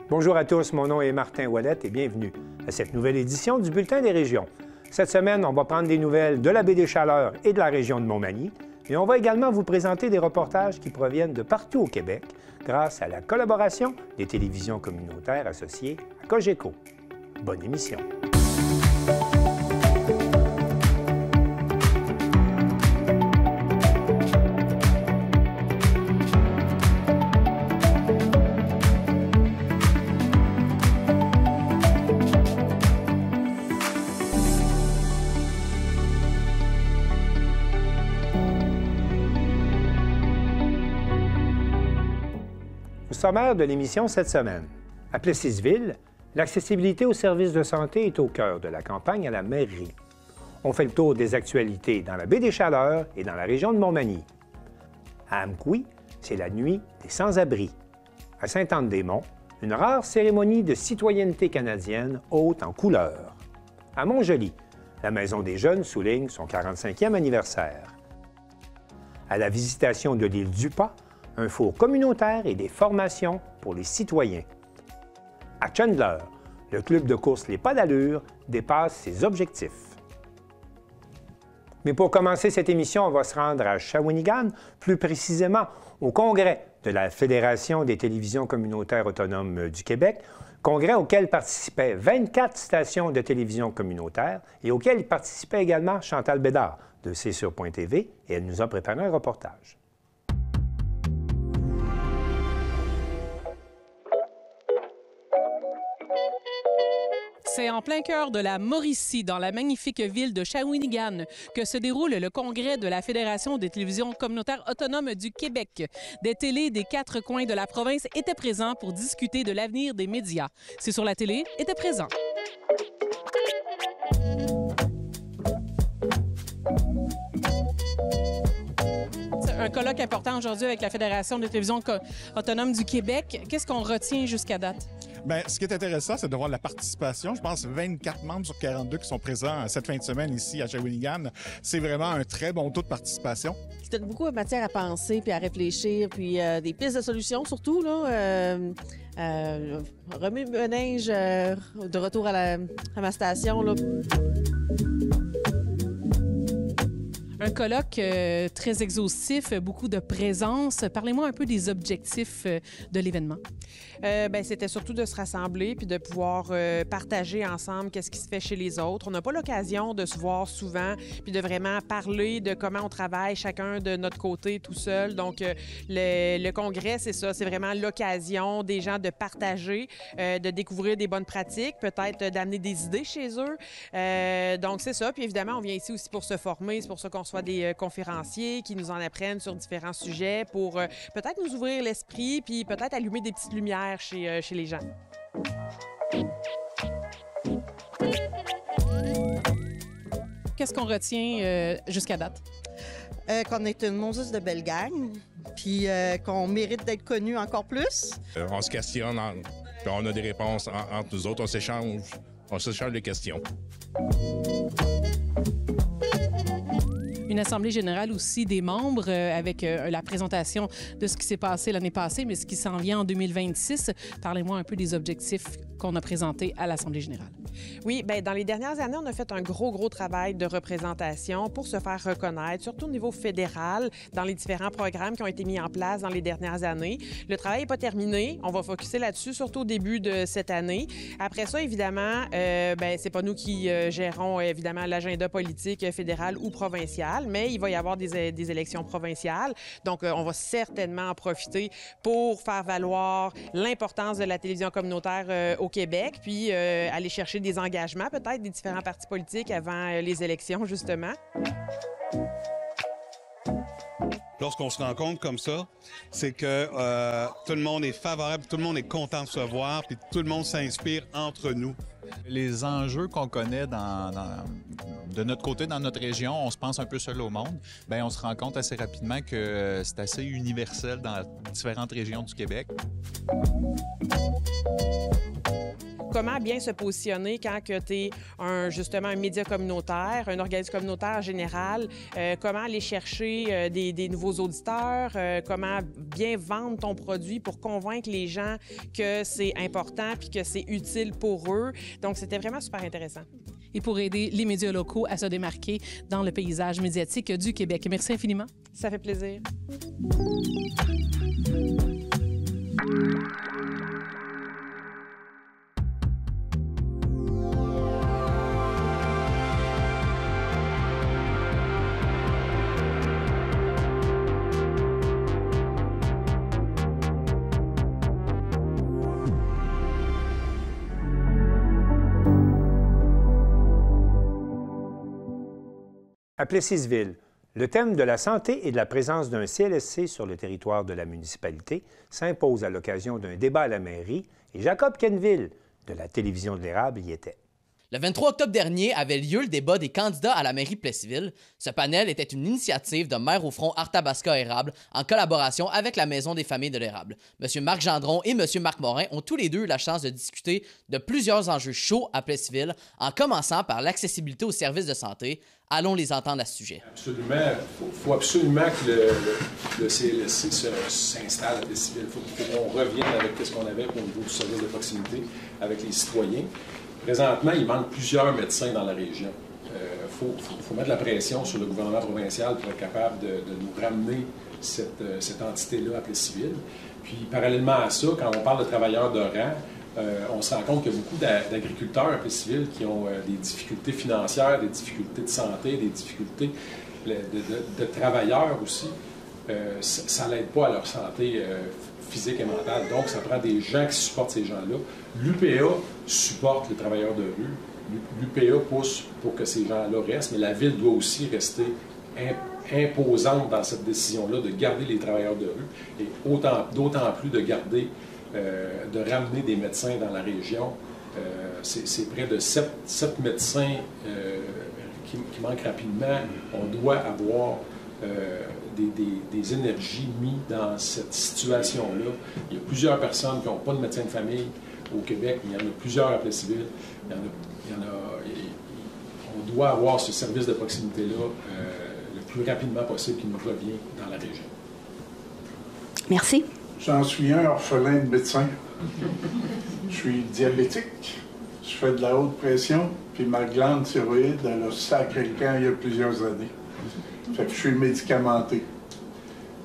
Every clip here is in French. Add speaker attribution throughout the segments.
Speaker 1: Bonjour à tous, mon nom est Martin Ouellette et bienvenue à cette nouvelle édition du Bulletin des régions. Cette semaine, on va prendre des nouvelles de la baie des Chaleurs et de la région de Montmagny, et on va également vous présenter des reportages qui proviennent de partout au Québec grâce à la collaboration des télévisions communautaires associées à Cogeco. Bonne émission! Au sommaire de l'émission cette semaine, à Plessisville, l'accessibilité aux services de santé est au cœur de la campagne à la mairie. On fait le tour des actualités dans la baie des Chaleurs et dans la région de Montmagny. À Amqui, c'est la nuit des sans-abri. À Sainte-Anne-des-Monts, une rare cérémonie de citoyenneté canadienne haute en couleurs. À Montjoly, la Maison des Jeunes souligne son 45e anniversaire. À la visitation de l'île du Pas, un four communautaire et des formations pour les citoyens. À Chandler, le club de course Les Pas d'allure dépasse ses objectifs. Mais pour commencer cette émission, on va se rendre à Shawinigan, plus précisément au congrès de la Fédération des télévisions communautaires autonomes du Québec, congrès auquel participaient 24 stations de télévision communautaire et auquel participait également Chantal Bédard de C'est sur.tv et elle nous a préparé un reportage.
Speaker 2: C'est en plein cœur de la Mauricie, dans la magnifique ville de Shawinigan, que se déroule le congrès de la Fédération des télévisions communautaires autonomes du Québec. Des télés des quatre coins de la province étaient présents pour discuter de l'avenir des médias. C'est sur la télé était présent. Un colloque important aujourd'hui avec la Fédération des télévisions autonomes du Québec. Qu'est-ce qu'on retient jusqu'à date?
Speaker 3: Bien, ce qui est intéressant, c'est de voir la participation. Je pense 24 membres sur 42 qui sont présents cette fin de semaine ici à Shawinigan. C'est vraiment un très bon taux de participation.
Speaker 4: Qui donne beaucoup de matière à penser puis à réfléchir, puis des pistes de solutions surtout, là. Remue-ménage de retour à ma station, là.
Speaker 2: Un colloque très exhaustif, beaucoup de présence. Parlez-moi un peu des objectifs de l'événement.
Speaker 5: C'était surtout de se rassembler puis de pouvoir partager ensemble qu'est-ce qui se fait chez les autres. On n'a pas l'occasion de se voir souvent puis de vraiment parler de comment on travaille chacun de notre côté tout seul. Donc, le congrès, c'est ça. C'est vraiment l'occasion des gens de partager, de découvrir des bonnes pratiques, peut-être d'amener des idées chez eux. Donc, c'est ça. Puis évidemment, on vient ici aussi pour se former. C'est pour ça qu'on reçoit des conférenciers qui nous en apprennent sur différents sujets pour peut-être nous ouvrir l'esprit puis peut-être allumer des petites lumières chez les gens.
Speaker 2: Qu'est-ce qu'on retient jusqu'à date?
Speaker 6: Qu'on est une Moses de belle gang, puis qu'on mérite d'être connu encore plus.
Speaker 7: On se questionne, puis on a des réponses entre nous autres, on s'échange des questions.
Speaker 2: Une assemblée générale aussi des membres avec la présentation de ce qui s'est passé l'année passée, mais ce qui s'en vient en 2026. Parlez-moi un peu des objectifs qu'on a présentés à l'Assemblée générale.
Speaker 5: Oui, bien, dans les dernières années, on a fait un gros travail de représentation pour se faire reconnaître, surtout au niveau fédéral, dans les différents programmes qui ont été mis en place dans les dernières années. Le travail n'est pas terminé. On va focusser là-dessus, surtout au début de cette année. Après ça, évidemment, c'est pas nous qui gérons, évidemment, l'agenda politique fédéral ou provincial, mais il va y avoir des élections provinciales. Donc, on va certainement en profiter pour faire valoir l'importance de la télévision communautaire au Québec, puis aller chercher des engagements, peut-être, des différents partis politiques avant les élections, justement.
Speaker 8: Lorsqu'on se rencontre comme ça, c'est que tout le monde est favorable, tout le monde est content de se voir, puis tout le monde s'inspire entre nous.
Speaker 9: Les enjeux qu'on connaît de notre côté, dans notre région, on se pense un peu seul au monde. Bien, on se rend compte assez rapidement que c'est assez universel dans différentes régions du Québec.
Speaker 5: comment bien se positionner quand tu es justement un média communautaire, un organisme communautaire général, comment aller chercher des nouveaux auditeurs, comment bien vendre ton produit pour convaincre les gens que c'est important puis que c'est utile pour eux. Donc, c'était vraiment super intéressant.
Speaker 2: Et pour aider les médias locaux à se démarquer dans le paysage médiatique du Québec. Merci infiniment.
Speaker 5: Ça fait plaisir.
Speaker 1: À Plessisville, le thème de la santé et de la présence d'un CLSC sur le territoire de la municipalité s'impose à l'occasion d'un débat à la mairie et Jacob Kenville de la télévision de l'Érable y était.
Speaker 10: Le 23 octobre dernier avait lieu le débat des candidats à la mairie de Plessisville. Ce panel était une initiative de Maire au front Arthabasca-Érable en collaboration avec la Maison des familles de l'Érable. M. Marc Gendron et M. Marc Morin ont tous les deux eu la chance de discuter de plusieurs enjeux chauds à Plessisville, en commençant par l'accessibilité aux services de santé. Allons les entendre à ce sujet.
Speaker 11: Absolument. Il faut absolument que le CLSC s'installe à Plessisville. Il faut qu'on revienne avec ce qu'on avait au niveau du service de proximité avec les citoyens. Présentement, il manque plusieurs médecins dans la région. Il faut mettre la pression sur le gouvernement provincial pour être capable de nous ramener cette entité-là à Plessisville. Puis, parallèlement à ça, quand on parle de travailleurs de rang, on se rend compte qu'il y a beaucoup d'agriculteurs à Plessisville qui ont des difficultés financières, des difficultés de santé, des difficultés de travailleurs aussi. Ça n'aide pas à leur santé physique et mentale. Donc, ça prend des gens qui supportent ces gens-là. L'UPA supporte les travailleurs de rue. L'UPA pousse pour que ces gens-là restent, mais la Ville doit aussi rester imposante dans cette décision-là de garder les travailleurs de rue et d'autant plus de garder, de ramener des médecins dans la région. C'est près de 7 médecins qui manquent rapidement. On doit avoir des énergies mises dans cette situation-là. Il y a plusieurs personnes qui n'ont pas de médecin de famille au Québec, mais il y en a plusieurs à Plessisville. On doit avoir ce service de proximité-là le plus rapidement possible qui nous revient dans la région.
Speaker 12: Merci.
Speaker 13: J'en suis un orphelin de médecin. Je suis diabétique, je fais de la haute pression, puis ma glande thyroïde, elle a sacré le camp il y a plusieurs années. Fait que je suis médicamenté.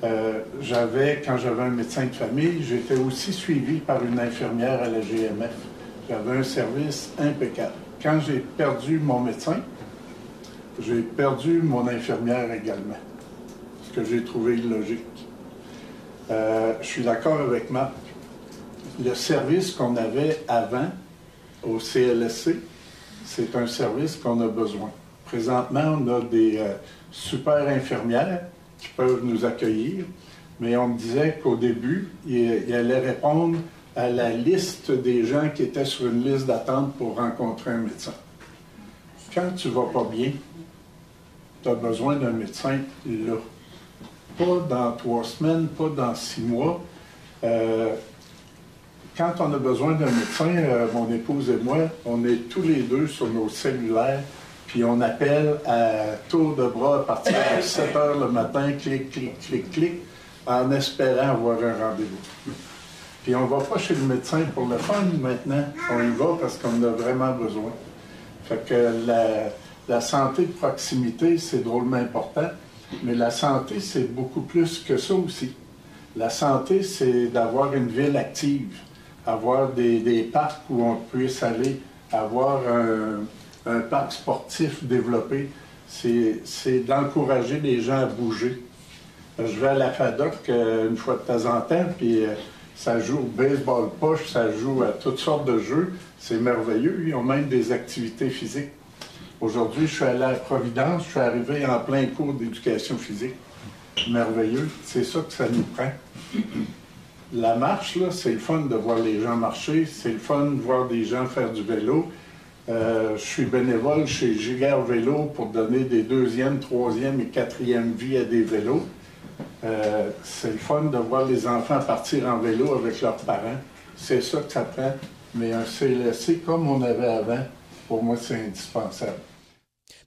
Speaker 13: Quand j'avais un médecin de famille, j'étais aussi suivi par une infirmière à la GMF. J'avais un service impeccable. Quand j'ai perdu mon médecin, j'ai perdu mon infirmière également, ce que j'ai trouvé illogique. Je suis d'accord avec Marc. Le service qu'on avait avant au CLSC, c'est un service qu'on a besoin. Présentement, on a des super infirmières qui peuvent nous accueillir, mais on me disait qu'au début, il allait répondre à la liste des gens qui étaient sur une liste d'attente pour rencontrer un médecin. Quand tu ne vas pas bien, tu as besoin d'un médecin là. Pas dans 3 semaines, pas dans 6 mois. Quand on a besoin d'un médecin, mon épouse et moi, on est tous les deux sur nos cellulaires, puis on appelle à tour de bras à partir de 7 heures le matin, clic, clic, clic, clic, en espérant avoir un rendez-vous. Puis on ne va pas chez le médecin pour le fun maintenant, on y va parce qu'on en a vraiment besoin. Fait que la santé de proximité, c'est drôlement important, mais la santé, c'est beaucoup plus que ça aussi. La santé, c'est d'avoir une ville active, avoir des parcs où on puisse aller, avoir un parc sportif développé. C'est d'encourager les gens à bouger. Je vais à la FADOC une fois de temps en temps, puis ça joue au baseball push, ça joue à toutes sortes de jeux. C'est merveilleux. Ils ont même des activités physiques. Aujourd'hui, je suis allé à Providence, je suis arrivé en plein cours d'éducation physique. Merveilleux. C'est ça que ça nous prend. La marche, là, c'est le fun de voir les gens marcher. C'est le fun de voir des gens faire du vélo. Je suis bénévole chez Giguère Vélo pour donner des 2e, 3e et 4e vies à des vélos. C'est le fun de voir les enfants partir en vélo avec leurs parents. C'est ça que ça prend. mais un CLSC comme on avait avant, pour moi, c'est indispensable.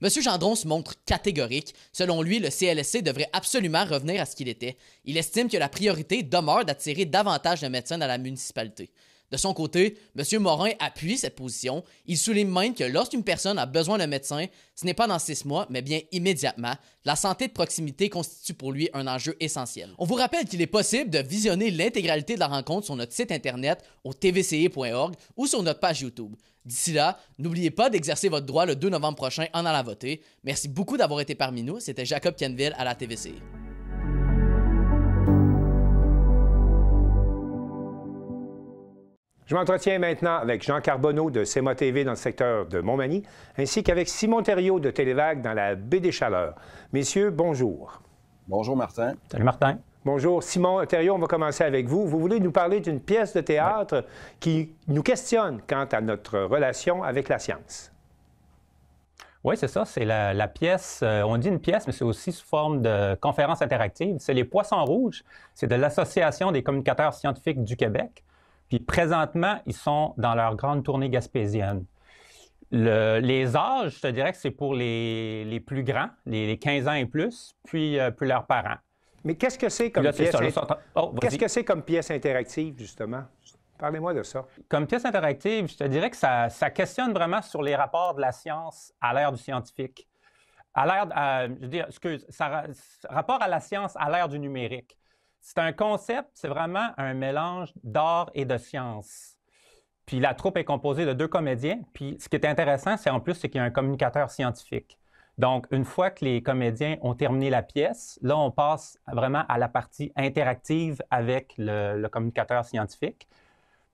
Speaker 10: M. Gendron se montre catégorique. Selon lui, le CLSC devrait absolument revenir à ce qu'il était. Il estime que la priorité demeure d'attirer davantage de médecins dans la municipalité. De son côté, M. Morin appuie cette position. Il souligne même que lorsqu'une personne a besoin d'un médecin, ce n'est pas dans 6 mois, mais bien immédiatement. La santé de proximité constitue pour lui un enjeu essentiel. On vous rappelle qu'il est possible de visionner l'intégralité de la rencontre sur notre site internet au tvci.org ou sur notre page YouTube. D'ici là, n'oubliez pas d'exercer votre droit le 2 novembre prochain en allant voter. Merci beaucoup d'avoir été parmi nous. C'était Jacob Kenville à la TVCI.
Speaker 1: Je m'entretiens maintenant avec Jean Carbonneau de CEMA TV dans le secteur de Montmagny, ainsi qu'avec Simon Thériault de Télévague dans la baie des Chaleurs. Messieurs, bonjour.
Speaker 14: Bonjour, Martin.
Speaker 15: Salut, Martin.
Speaker 1: Bonjour. Simon Thériault, on va commencer avec vous. Vous voulez nous parler d'une pièce de théâtre qui nous questionne quant à notre relation avec la science.
Speaker 15: Oui, c'est ça. C'est la pièce, on dit une pièce, mais c'est aussi sous forme de conférence interactive. C'est Les Poissons rouges. C'est de l'Association des communicateurs scientifiques du Québec. Puis présentement, ils sont dans leur grande tournée gaspésienne. Les âges, je te dirais que c'est pour les plus grands, les 15 ans et plus, puis leurs parents.
Speaker 1: Mais qu'est-ce que c'est comme pièce? Qu'est-ce que c'est comme pièce interactive, justement? Parlez-moi de ça.
Speaker 15: Comme pièce interactive, je te dirais que ça questionne vraiment sur les rapports de la science à l'ère du scientifique. Rapport à la science à l'ère du numérique. C'est un concept, c'est vraiment un mélange d'art et de science. Puis la troupe est composée de 2 comédiens. Puis ce qui est intéressant, c'est qu'il y a un communicateur scientifique. Donc, une fois que les comédiens ont terminé la pièce, là, on passe vraiment à la partie interactive avec le communicateur scientifique.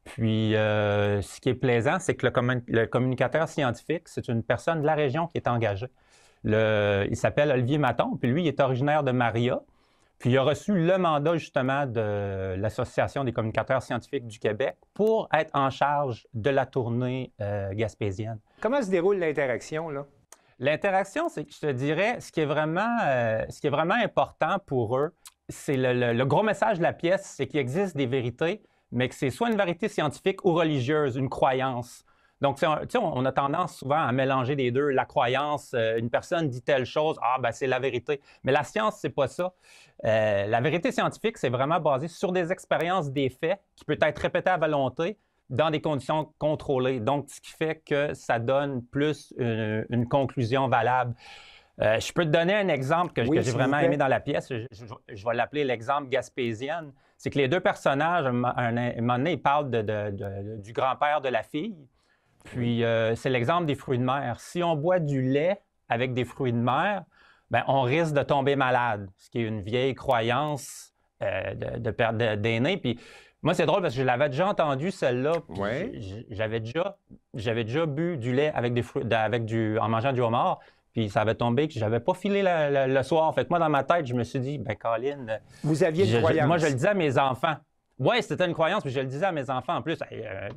Speaker 15: Puis, ce qui est plaisant, c'est que le communicateur scientifique, c'est une personne de la région qui est engagée. Il s'appelle Olivier Maton, puis lui, il est originaire de Maria. Puis il a reçu le mandat justement de l'Association des communicateurs scientifiques du Québec pour être en charge de la tournée gaspésienne.
Speaker 1: Comment se déroule l'interaction, là?
Speaker 15: L'interaction, c'est que je te dirais, ce qui est vraiment important pour eux, c'est le gros message de la pièce, c'est qu'il existe des vérités, mais que c'est soit une vérité scientifique ou religieuse, une croyance. Donc, on a tendance souvent à mélanger les deux. La croyance, une personne dit telle chose, c'est la vérité. Mais la science, c'est pas ça. La vérité scientifique, c'est vraiment basé sur des expériences, des faits, qui peuvent être répétés à volonté dans des conditions contrôlées. Donc, ce qui fait que ça donne plus une conclusion valable. Je peux te donner un exemple que j'ai vraiment aimé dans la pièce. Je vais l'appeler l'exemple gaspésienne. C'est que les 2 personnages, à un moment donné, ils parlent du grand-père de la fille. Puis, c'est l'exemple des fruits de mer. Si on boit du lait avec des fruits de mer, bien, on risque de tomber malade, ce qui est une vieille croyance d'aînés. Puis, moi, c'est drôle parce que je l'avais déjà entendu, celle-là. Oui. J'avais déjà bu du lait avec des fruits, en mangeant du homard. Puis, ça avait tombé que je n'avais pas filé le soir. Fait que moi, dans ma tête, je me suis dit, bien, Colin...
Speaker 1: Vous aviez une croyance.
Speaker 15: Moi, je le disais à mes enfants. Oui, c'était une croyance, puis je le disais à mes enfants en plus,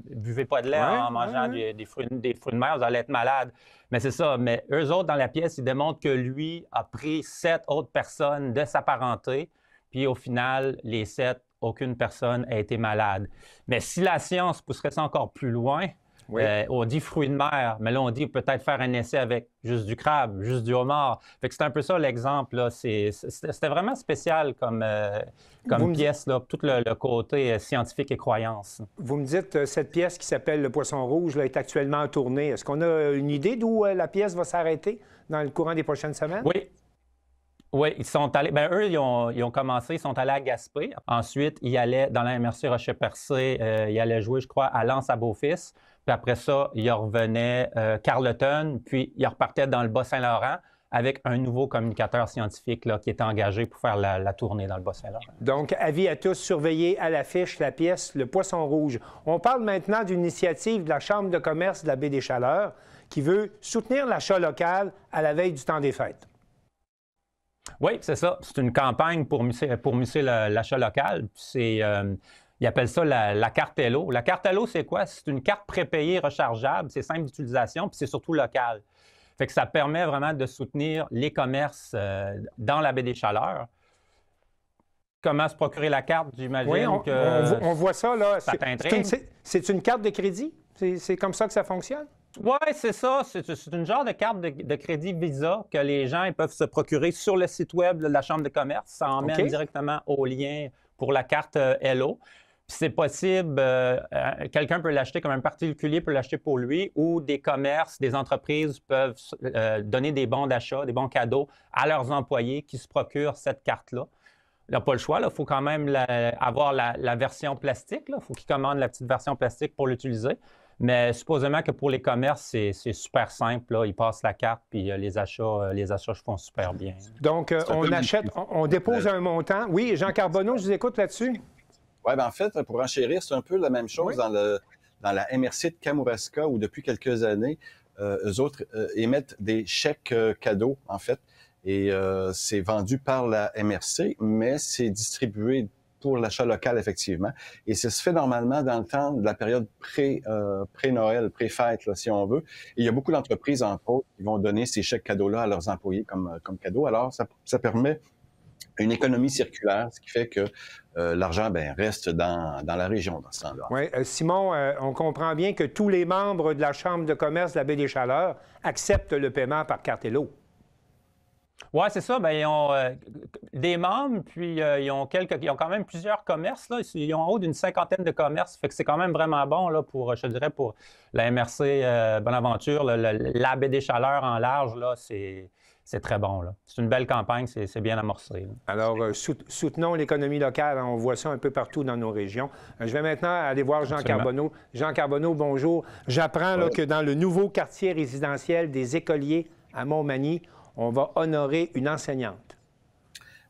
Speaker 15: buvez pas de lait en mangeant des fruits de mer, vous allez être malade. Mais c'est ça. Mais eux autres, dans la pièce, ils démontrent que lui a pris 7 autres personnes de sa parenté, puis au final, les 7, aucune personne a été malade. Mais si la science pousserait ça encore plus loin, on dit fruits de mer, mais là, on dit peut-être faire un essai avec juste du crabe, juste du homard. Fait que c'est un peu ça l'exemple, là. C'était vraiment spécial comme pièce, là, tout le côté scientifique et croyance.
Speaker 1: Vous me dites, cette pièce qui s'appelle Le Poisson rouge là, est actuellement en tournée. Est-ce qu'on a une idée d'où la pièce va s'arrêter dans le courant des prochaines semaines?
Speaker 15: Oui. Oui, ils sont allés. Bien, eux, ils ont commencé, ils sont allés à Gaspé. Ensuite, ils allaient dans la MRC Rocher-Percé, ils allaient jouer, je crois, à Lens à Beaufils. Puis après ça, ils revenaient Carleton, puis ils repartaient dans le Bas-Saint-Laurent avec un nouveau communicateur scientifique là, qui était engagé pour faire la tournée dans le Bas-Saint-Laurent.
Speaker 1: Donc, avis à tous, surveillez à l'affiche la pièce Le Poisson rouge. On parle maintenant d'une initiative de la Chambre de commerce de la baie des Chaleurs qui veut soutenir l'achat local à la veille du temps des fêtes.
Speaker 15: Oui, c'est ça. C'est une campagne pour musser l'achat local. Ils appellent ça la carte Hello. La carte Hello, c'est quoi? C'est une carte prépayée rechargeable. C'est simple d'utilisation, puis c'est surtout local. Fait que ça permet vraiment de soutenir les commerces dans la baie des Chaleurs. Comment se procurer la carte, j'imagine
Speaker 1: oui, on voit ça, là.
Speaker 15: Ça t'intrigue?
Speaker 1: C'est une carte de crédit? C'est comme ça que ça fonctionne?
Speaker 15: Oui, c'est ça. C'est une genre de carte de crédit Visa que les gens ils peuvent se procurer sur le site web de la Chambre de commerce. Ça emmène directement au lien pour la carte Hello. Puis c'est possible, quelqu'un peut l'acheter comme un particulier peut l'acheter pour lui, ou des commerces, des entreprises peuvent donner des bons d'achat, des bons cadeaux à leurs employés qui se procurent cette carte-là. Il n'a pas le choix, il faut quand même avoir la version plastique. Il faut qu'ils commandent la petite version plastique pour l'utiliser. Mais supposément que pour les commerces, c'est super simple. Là. Ils passent la carte, puis les achats se font super bien.
Speaker 1: Donc, on achète, on dépose un montant. Oui, Jean Carbonneau, je vous écoute là-dessus.
Speaker 14: Oui, bien en fait, pour enchérir, c'est un peu la même chose dans la MRC de Kamouraska, où depuis quelques années, eux autres émettent des chèques cadeaux, en fait. Et c'est vendu par la MRC, mais c'est distribué pour l'achat local, effectivement. Et ça se fait normalement dans le temps de la période pré-Noël, pré-fête, si on veut. Et il y a beaucoup d'entreprises, entre autres, qui vont donner ces chèques cadeaux-là à leurs employés comme cadeau. Alors, ça permet une économie circulaire, ce qui fait que l'argent reste dans la région dans ce temps-là.
Speaker 1: Oui. Simon, on comprend bien que tous les membres de la Chambre de commerce de la Baie-des-Chaleurs acceptent le paiement par carte Hello.
Speaker 15: Oui, c'est ça. Ils ont des membres, puis ils ont quand même plusieurs commerces. Là. Ils ont en haut d'une 50aine de commerces. Fait que c'est quand même vraiment bon là, pour la MRC Bonaventure. La baie des Chaleurs en large, là, c'est très bon. C'est une belle campagne, c'est bien amorcé. Là.
Speaker 1: Alors, soutenons l'économie locale. On voit ça un peu partout dans nos régions. Je vais maintenant aller voir Jean Carbonneau. Jean Carbonneau, bonjour. J'apprends que dans le nouveau quartier résidentiel des Écoliers à Montmagny, on va honorer une enseignante.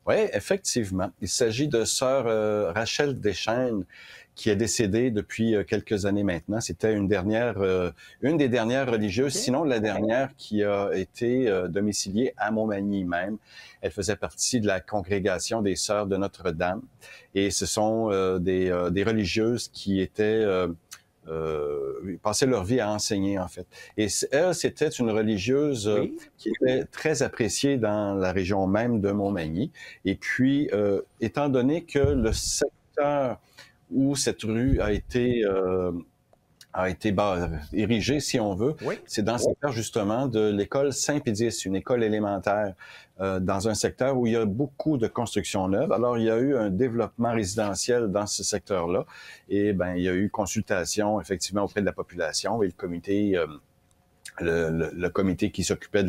Speaker 14: Oui, effectivement. Il s'agit de sœur Rachel Deschênes, qui est décédée depuis quelques années maintenant. C'était une des dernières religieuses, sinon la dernière qui a été domiciliée à Montmagny même. Elle faisait partie de la congrégation des Sœurs de Notre-Dame. Et ce sont des religieuses qui étaient... passaient leur vie à enseigner, en fait. Et elle, c'était une religieuse qui était très appréciée dans la région même de Montmagny. Et puis, étant donné que le secteur où cette rue a été érigée, si on veut, c'est dans le secteur, justement, de l'école Saint-Pédis, une école élémentaire, dans un secteur où il y a beaucoup de constructions neuves. Alors, il y a eu un développement résidentiel dans ce secteur-là. Et il y a eu consultation, effectivement, auprès de la population et le comité... Le comité qui s'occupait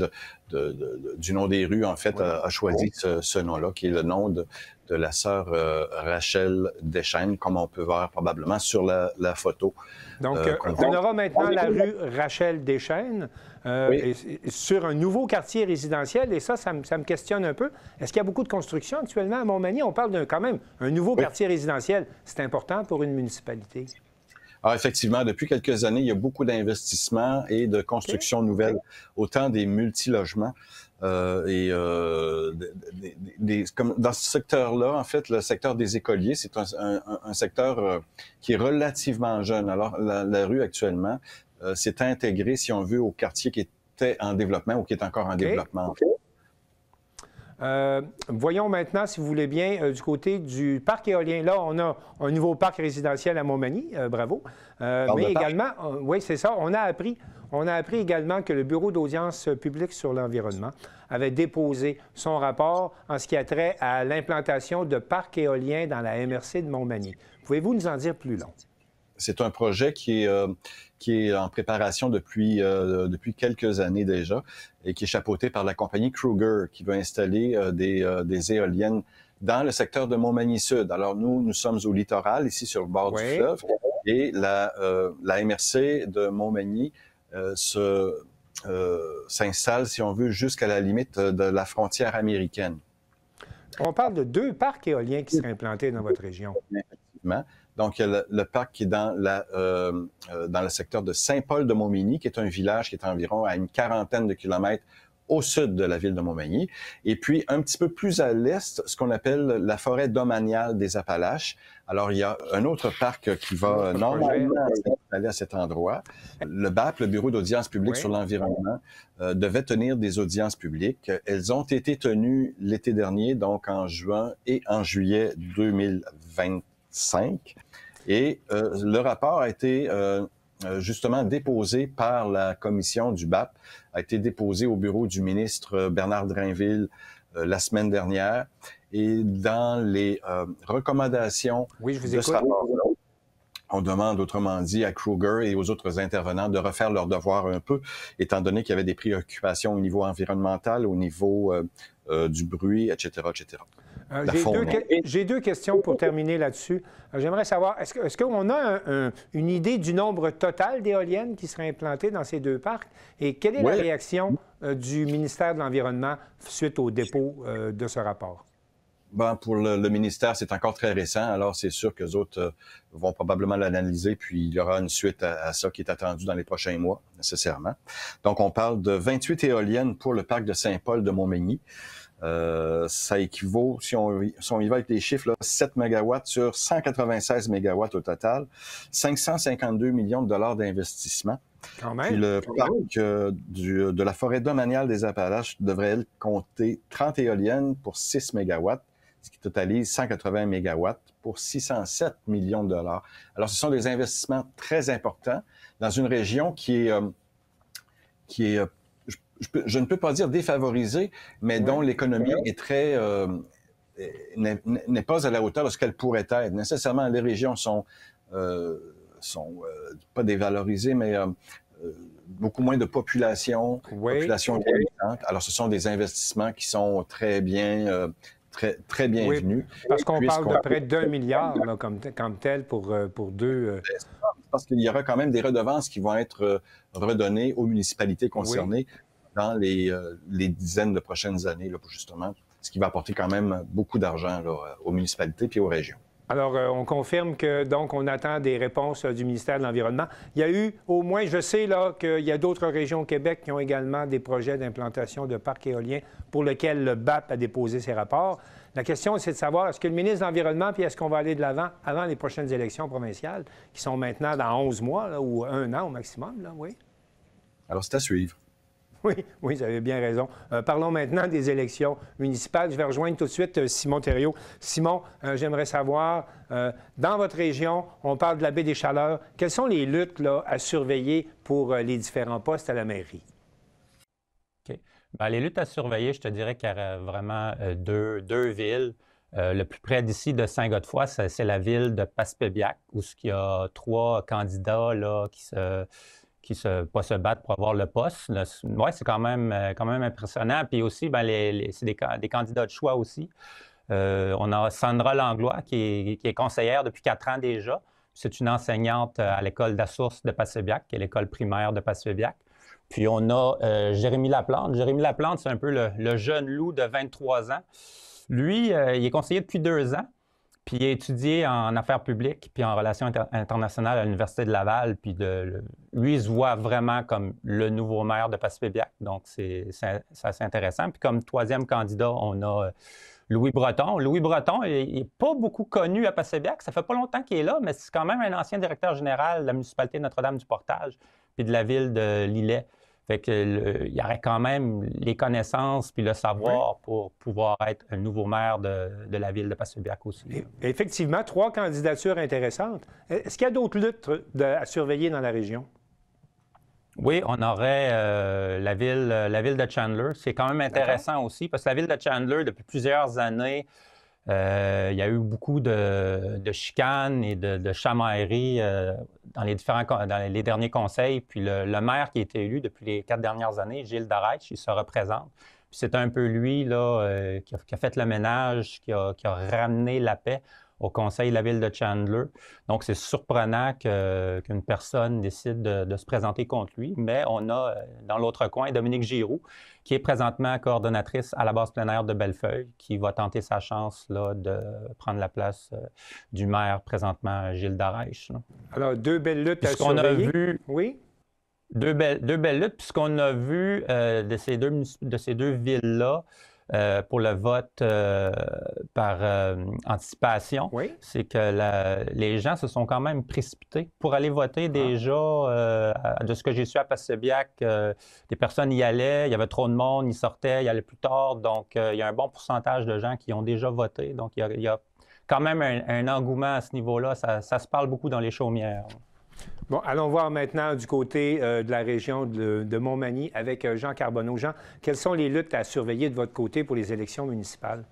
Speaker 14: du nom des rues, en fait, a choisi ce nom-là, qui est le nom de la sœur Rachel Deschênes, comme on peut voir probablement sur la photo.
Speaker 1: Donc, on aura maintenant la rue Rachel Deschênes sur un nouveau quartier résidentiel. Et ça me questionne un peu. Est-ce qu'il y a beaucoup de construction actuellement à Montmagny? On parle quand même un nouveau quartier résidentiel. C'est important pour une municipalité.
Speaker 14: Alors, effectivement, depuis quelques années, il y a beaucoup d'investissements et de constructions nouvelles, autant des multilogements comme dans ce secteur-là, en fait, le secteur des écoliers, c'est un secteur qui est relativement jeune. Alors, la rue actuellement s'est intégrée, si on veut, au quartier qui était en développement ou qui est encore en développement.
Speaker 1: Voyons maintenant, si vous voulez bien, du côté du parc éolien. Là, on a un nouveau parc résidentiel à Montmagny, bravo. Mais également, oui, c'est ça, on a appris également que le Bureau d'audience publique sur l'environnement avait déposé son rapport en ce qui a trait à l'implantation de parcs éoliens dans la MRC de Montmagny. Pouvez-vous nous en dire plus long?
Speaker 14: C'est un projet qui est en préparation depuis quelques années déjà et qui est chapeauté par la compagnie Kruger qui va installer des éoliennes dans le secteur de Montmagny-Sud. Alors nous sommes au littoral, ici sur le bord du fleuve, et la MRC de Montmagny s'installe, si on veut, jusqu'à la limite de la frontière américaine.
Speaker 1: On parle de 2 parcs éoliens qui seraient implantés dans votre région.
Speaker 14: Effectivement. Donc, il y a le parc qui est dans le secteur de Saint-Paul-de-Montmagny, qui est un village qui est environ à une 40aine de kilomètres au sud de la ville de Montmagny. Et puis, un petit peu plus à l'est, ce qu'on appelle la forêt domaniale des Appalaches. Alors, il y a un autre parc qui va normalement s'installer à cet endroit. Le BAP, le Bureau d'audience publique sur l'environnement, devait tenir des audiences publiques. Elles ont été tenues l'été dernier, donc en juin et en juillet 2025. Et le rapport a été justement déposé par la commission du BAP, a été déposé au bureau du ministre Bernard Drainville la semaine dernière. Et dans les recommandations de ce rapport-là, on demande, autrement dit, à Kruger et aux autres intervenants de refaire leur devoir un peu, étant donné qu'il y avait des préoccupations au niveau environnemental, au niveau du bruit, etc., etc.
Speaker 1: J'ai deux questions pour terminer là-dessus. J'aimerais savoir, est-ce qu'on a une idée du nombre total d'éoliennes qui seraient implantées dans ces deux parcs? Et quelle est la réaction du ministère de l'Environnement suite au dépôt de ce rapport?
Speaker 14: Ben, pour le ministère, c'est encore très récent, alors c'est sûr qu'eux autres vont probablement l'analyser, puis il y aura une suite à ça qui est attendue dans les prochains mois, nécessairement. Donc, on parle de 28 éoliennes pour le parc de Saint-Paul de Montmagny. Ça équivaut, si on y va avec les chiffres, là, 7 MW sur 196 MW au total, 552 millions de dollars d'investissement.
Speaker 1: Quand même.
Speaker 14: Puis le parc de la forêt domaniale des Appalaches devrait, elle, compter 30 éoliennes pour 6 MW, ce qui totalise 180 MW pour 607 millions de dollars. Alors, ce sont des investissements très importants dans une région qui est je ne peux pas dire défavorisée, mais dont l'économie est très n'est pas à la hauteur de ce qu'elle pourrait être. Nécessairement, les régions sont pas dévalorisées, mais beaucoup moins de population vieillissante. Alors, ce sont des investissements qui sont très bien très bienvenus.
Speaker 1: Parce qu'on parle de près d'1 milliard là, comme tel pour deux...
Speaker 14: Parce qu'il y aura quand même des redevances qui vont être redonnées aux municipalités concernées dans les dizaines de prochaines années, là, justement, ce qui va apporter quand même beaucoup d'argent aux municipalités puis aux régions.
Speaker 1: Alors, on confirme que, donc, on attend des réponses du ministère de l'Environnement. Il y a eu, au moins, je sais là qu'il y a d'autres régions au Québec qui ont également des projets d'implantation de parcs éoliens pour lesquels le BAP a déposé ses rapports. La question, c'est de savoir, est-ce que le ministre de l'Environnement, puis est-ce qu'on va aller de l'avant avant les prochaines élections provinciales, qui sont maintenant dans 11 mois, là, ou 1 an au maximum, là, oui?
Speaker 14: Alors, c'est à suivre.
Speaker 1: Oui, vous avez bien raison. Parlons maintenant des élections municipales. Je vais rejoindre tout de suite Simon Thériault. Simon, j'aimerais savoir, dans votre région, on parle de la baie des Chaleurs. Quelles sont les luttes là, à surveiller pour les différents postes à la mairie?
Speaker 15: OK. Bien, les luttes à surveiller, je te dirais qu'il y a vraiment deux villes. Le plus près d'ici de Saint-Godefroy, c'est la ville de Passepébiac, où il y a 3 candidats là, qui se battent pour avoir le poste. Oui, c'est quand même impressionnant. Puis aussi, bien, c'est des candidats de choix aussi. On a Sandra Langlois, qui est conseillère depuis 4 ans déjà. C'est une enseignante à l'école d'Assources de Passepébiac, qui est l'école primaire de Passepébiac. Puis on a Jérémy Laplante. Jérémy Laplante, c'est un peu le jeune loup de 23 ans. Lui, il est conseiller depuis 2 ans. Puis il a étudié en affaires publiques puis en relations internationales à l'Université de Laval. Puis lui, il se voit vraiment comme le nouveau maire de Passepébiac. Donc, c'est assez intéressant. Puis comme 3e candidat, on a Louis Breton. Louis Breton, il n'est pas beaucoup connu à Passepébiac. Ça fait pas longtemps qu'il est là, mais c'est quand même un ancien directeur général de la municipalité de Notre-Dame-du-Portage puis de la ville de Lillet. Fait qu'il y aurait quand même les connaissances puis le savoir pour pouvoir être un nouveau maire de la ville de Passepébiac aussi.
Speaker 1: Effectivement, 3 candidatures intéressantes. Est-ce qu'il y a d'autres luttes à surveiller dans la région?
Speaker 15: Oui, on aurait la ville de Chandler. C'est quand même intéressant aussi parce que la ville de Chandler, depuis plusieurs années, il y a eu beaucoup de chicanes et de chamailleries dans les derniers conseils. Puis le maire qui a été élu depuis les 4 dernières années, Gilles Darèche, il se représente. Puis c'est un peu lui là, qui a fait le ménage, qui a ramené la paix au conseil de la ville de Chandler. Donc, c'est surprenant qu'une personne décide de se présenter contre lui. Mais on a, dans l'autre coin, Dominique Giroux, qui est présentement coordonnatrice à la base plein air de Bellefeuille, qui va tenter sa chance là, de prendre la place du maire présentement, Gilles Darèche.
Speaker 1: Alors, 2 belles luttes à surveiller. Oui?
Speaker 15: Deux belles luttes. Puis ce qu'on a vu de ces deux villes-là, pour le vote par anticipation, c'est que les gens se sont quand même précipités pour aller voter déjà. De ce que j'ai su à Passepébiac, des personnes y allaient, il y avait trop de monde, ils sortaient, ils allaient plus tard. Donc, il y a un bon pourcentage de gens qui ont déjà voté. Donc, il y a quand même un engouement à ce niveau-là. Ça se parle beaucoup dans les chaumières.
Speaker 1: Bon, allons voir maintenant du côté de la région de Montmagny avec Jean Carbonneau. Jean, quelles sont les luttes à surveiller de votre côté pour les élections municipales?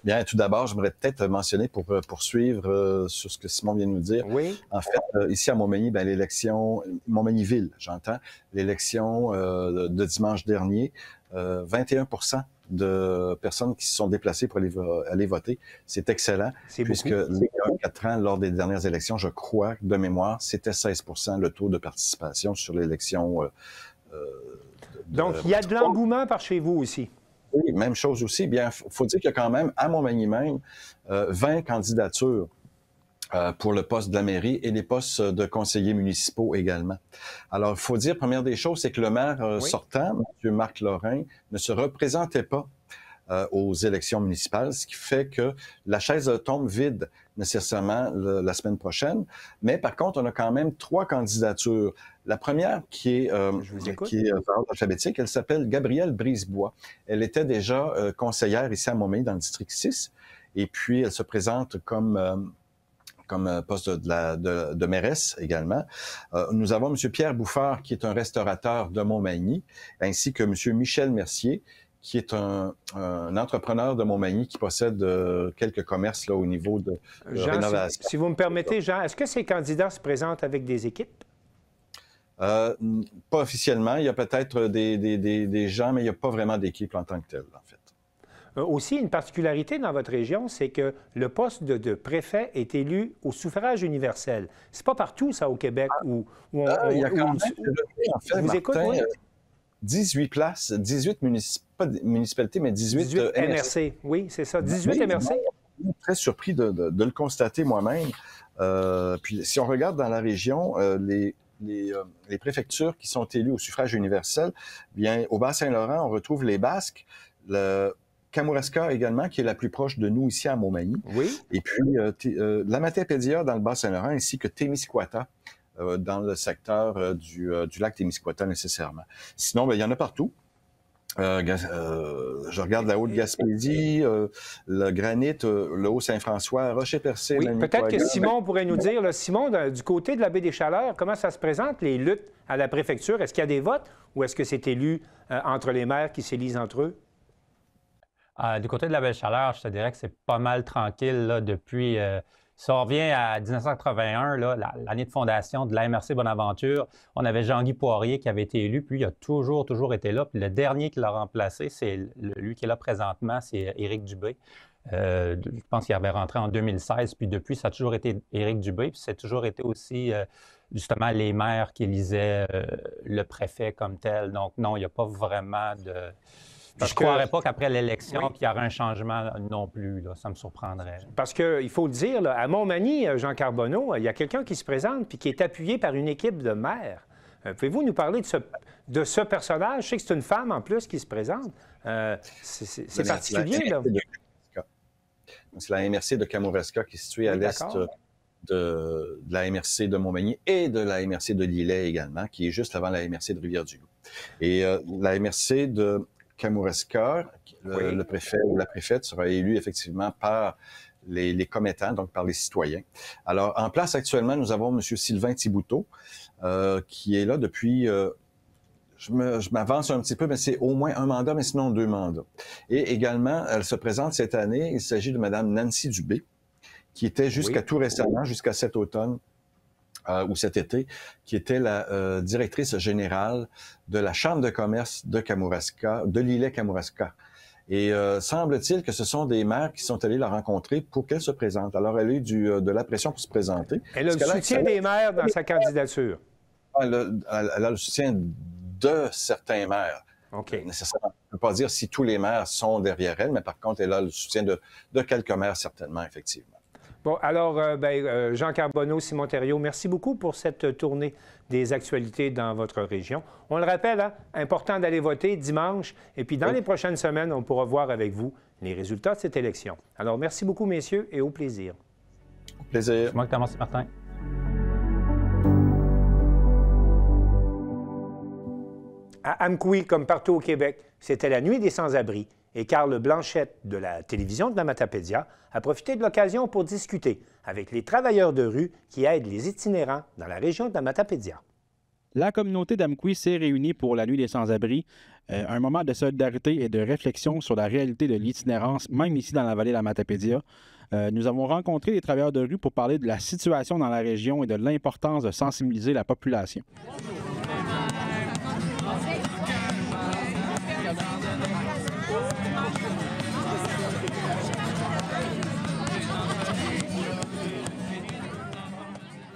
Speaker 14: Bien, tout d'abord, j'aimerais peut-être mentionner pour poursuivre sur ce que Simon vient de nous dire.
Speaker 1: Oui.
Speaker 14: En fait, ici à Montmagny, bien, l'élection, Montmagny-Ville, j'entends, l'élection de dimanche dernier, 21% de personnes qui se sont déplacées pour aller voter. C'est excellent, puisque il y a 4 ans, lors des dernières élections, je crois, de mémoire, c'était 16% le taux de participation sur l'élection.
Speaker 1: Donc, il y a de l'engouement par chez vous aussi.
Speaker 14: Oui, même chose aussi. Bien, faut dire qu'il y a quand même, à Montmagny même, 20 candidatures pour le poste de la mairie et les postes de conseillers municipaux également. Alors, il faut dire, première des choses, c'est que le maire sortant, M. Marc Lorrain, ne se représentait pas aux élections municipales, ce qui fait que la chaise tombe vide nécessairement la semaine prochaine. Mais par contre, on a quand même 3 candidatures. La première, qui est par ordre alphabétique, elle s'appelle Gabrielle Brisebois. Elle était déjà conseillère ici à Montmagny dans le district 6. Et puis, elle se présente comme poste de mairesse également. Nous avons M. Pierre Bouffard, qui est un restaurateur de Montmagny, ainsi que M. Michel Mercier, qui est un entrepreneur de Montmagny qui possède quelques commerces là, au niveau de
Speaker 1: Jean,
Speaker 14: rénovation.
Speaker 1: Si vous me permettez, Jean, est-ce que ces candidats se présentent avec des équipes?
Speaker 14: Pas officiellement. Il y a peut-être des gens, mais il n'y a pas vraiment d'équipe en tant que telle, en fait.
Speaker 1: Aussi, une particularité dans votre région, c'est que le poste de préfet est élu au suffrage universel. C'est pas partout, ça, au Québec, où on...
Speaker 14: il y a quand même, en fait,
Speaker 1: vous écoute, oui?
Speaker 14: 18 places, 18 pas municipalités, mais 18
Speaker 1: MRC. Oui, c'est ça, 18 MRC.
Speaker 14: Je suis très surpris de le constater moi-même. Puis, si on regarde dans la région, les préfectures qui sont élues au suffrage universel, bien, au Bas-Saint-Laurent, on retrouve les Basques, le Kamouraska également, qui est la plus proche de nous ici à Montmagny.
Speaker 1: Oui.
Speaker 14: Et puis, l'Amatapédia dans le Bas-Saint-Laurent, ainsi que Témiscouata dans le secteur du lac Témiscouata nécessairement. Sinon, bien, il y en a partout. Je regarde la Haute-Gaspésie, le Granit, le Haut-Saint-François, Rocher-Percé.
Speaker 1: Oui, peut-être que Simon pourrait nous dire, là, Simon, du côté de la baie des Chaleurs, comment ça se présente, les luttes à la préfecture? Est-ce qu'il y a des votes ou est-ce que c'est élu entre les maires qui s'élisent entre eux?
Speaker 15: Du côté de la Belle-Chaleur, je te dirais que c'est pas mal tranquille là, depuis... si on revient à 1981, l'année de fondation de la MRC Bonaventure, on avait Jean-Guy Poirier qui avait été élu, puis il a toujours été là. Puis le dernier qui l'a remplacé, c'est lui qui est là présentement, c'est Éric Dubé. Je pense qu'il avait rentré en 2016, puis depuis, ça a toujours été Éric Dubé, puis c'est toujours été aussi justement les maires qui élisaient le préfet comme tel. Donc non, il n'y a pas vraiment de... Je ne croirais pas qu'après l'élection, qu'il y aurait un changement non plus. Là, ça me surprendrait.
Speaker 1: Parce qu'il faut le dire, là, à Montmagny, Jean Carbonneau, il y a quelqu'un qui se présente puis qui est appuyé par une équipe de maires. Pouvez-vous nous parler de ce personnage? Je sais que c'est une femme en plus qui se présente. C'est particulier, là.
Speaker 14: C'est la MRC de Kamouraska qui est située à l'est de la MRC de Montmagny et de la MRC de Lillet également, qui est juste avant la MRC de Rivière-du-Loup. Et la MRC de Kamouraska, le préfet ou la préfète sera élu effectivement par les commettants, donc par les citoyens. Alors, en place actuellement, nous avons M. Sylvain Thibouteau, qui est là depuis... je m'avance un petit peu, mais c'est au moins un mandat, mais sinon 2 mandats. Et également, elle se présente cette année, il s'agit de Mme Nancy Dubé, qui était jusqu'à tout récemment, jusqu'à cet automne, ou cet été, qui était la directrice générale de la Chambre de commerce de Kamouraska, de Lillet-Kamouraska. Et semble-t-il que ce sont des maires qui sont allés la rencontrer pour qu'elle se présente. Alors, elle a eu de la pression pour se présenter.
Speaker 1: Elle a le soutien des maires dans sa candidature.
Speaker 14: Elle a le soutien de certains maires.
Speaker 1: OK.
Speaker 14: Nécessairement. On ne peut pas dire si tous les maires sont derrière elle, mais par contre, elle a le soutien de quelques maires, certainement, effectivement.
Speaker 1: Bon, alors, Jean Carbonneau, Simon Thériault, merci beaucoup pour cette tournée des actualités dans votre région. On le rappelle, hein, important d'aller voter dimanche, et puis dans les prochaines semaines, on pourra voir avec vous les résultats de cette élection. Alors, merci beaucoup, messieurs, et au plaisir.
Speaker 14: Au plaisir.
Speaker 15: C'est moi qui commence, Martin.
Speaker 1: À Amqui, comme partout au Québec, c'était la nuit des sans-abri. Et Carl Blanchette de la télévision de la Matapédia a profité de l'occasion pour discuter avec les travailleurs de rue qui aident les itinérants dans la région de Matapédia.
Speaker 16: La communauté d'Amqui s'est réunie pour la Nuit des sans-abri, un moment de solidarité et de réflexion sur la réalité de l'itinérance, même ici dans la vallée de la Matapédia. Nous avons rencontré les travailleurs de rue pour parler de la situation dans la région et de l'importance de sensibiliser la population.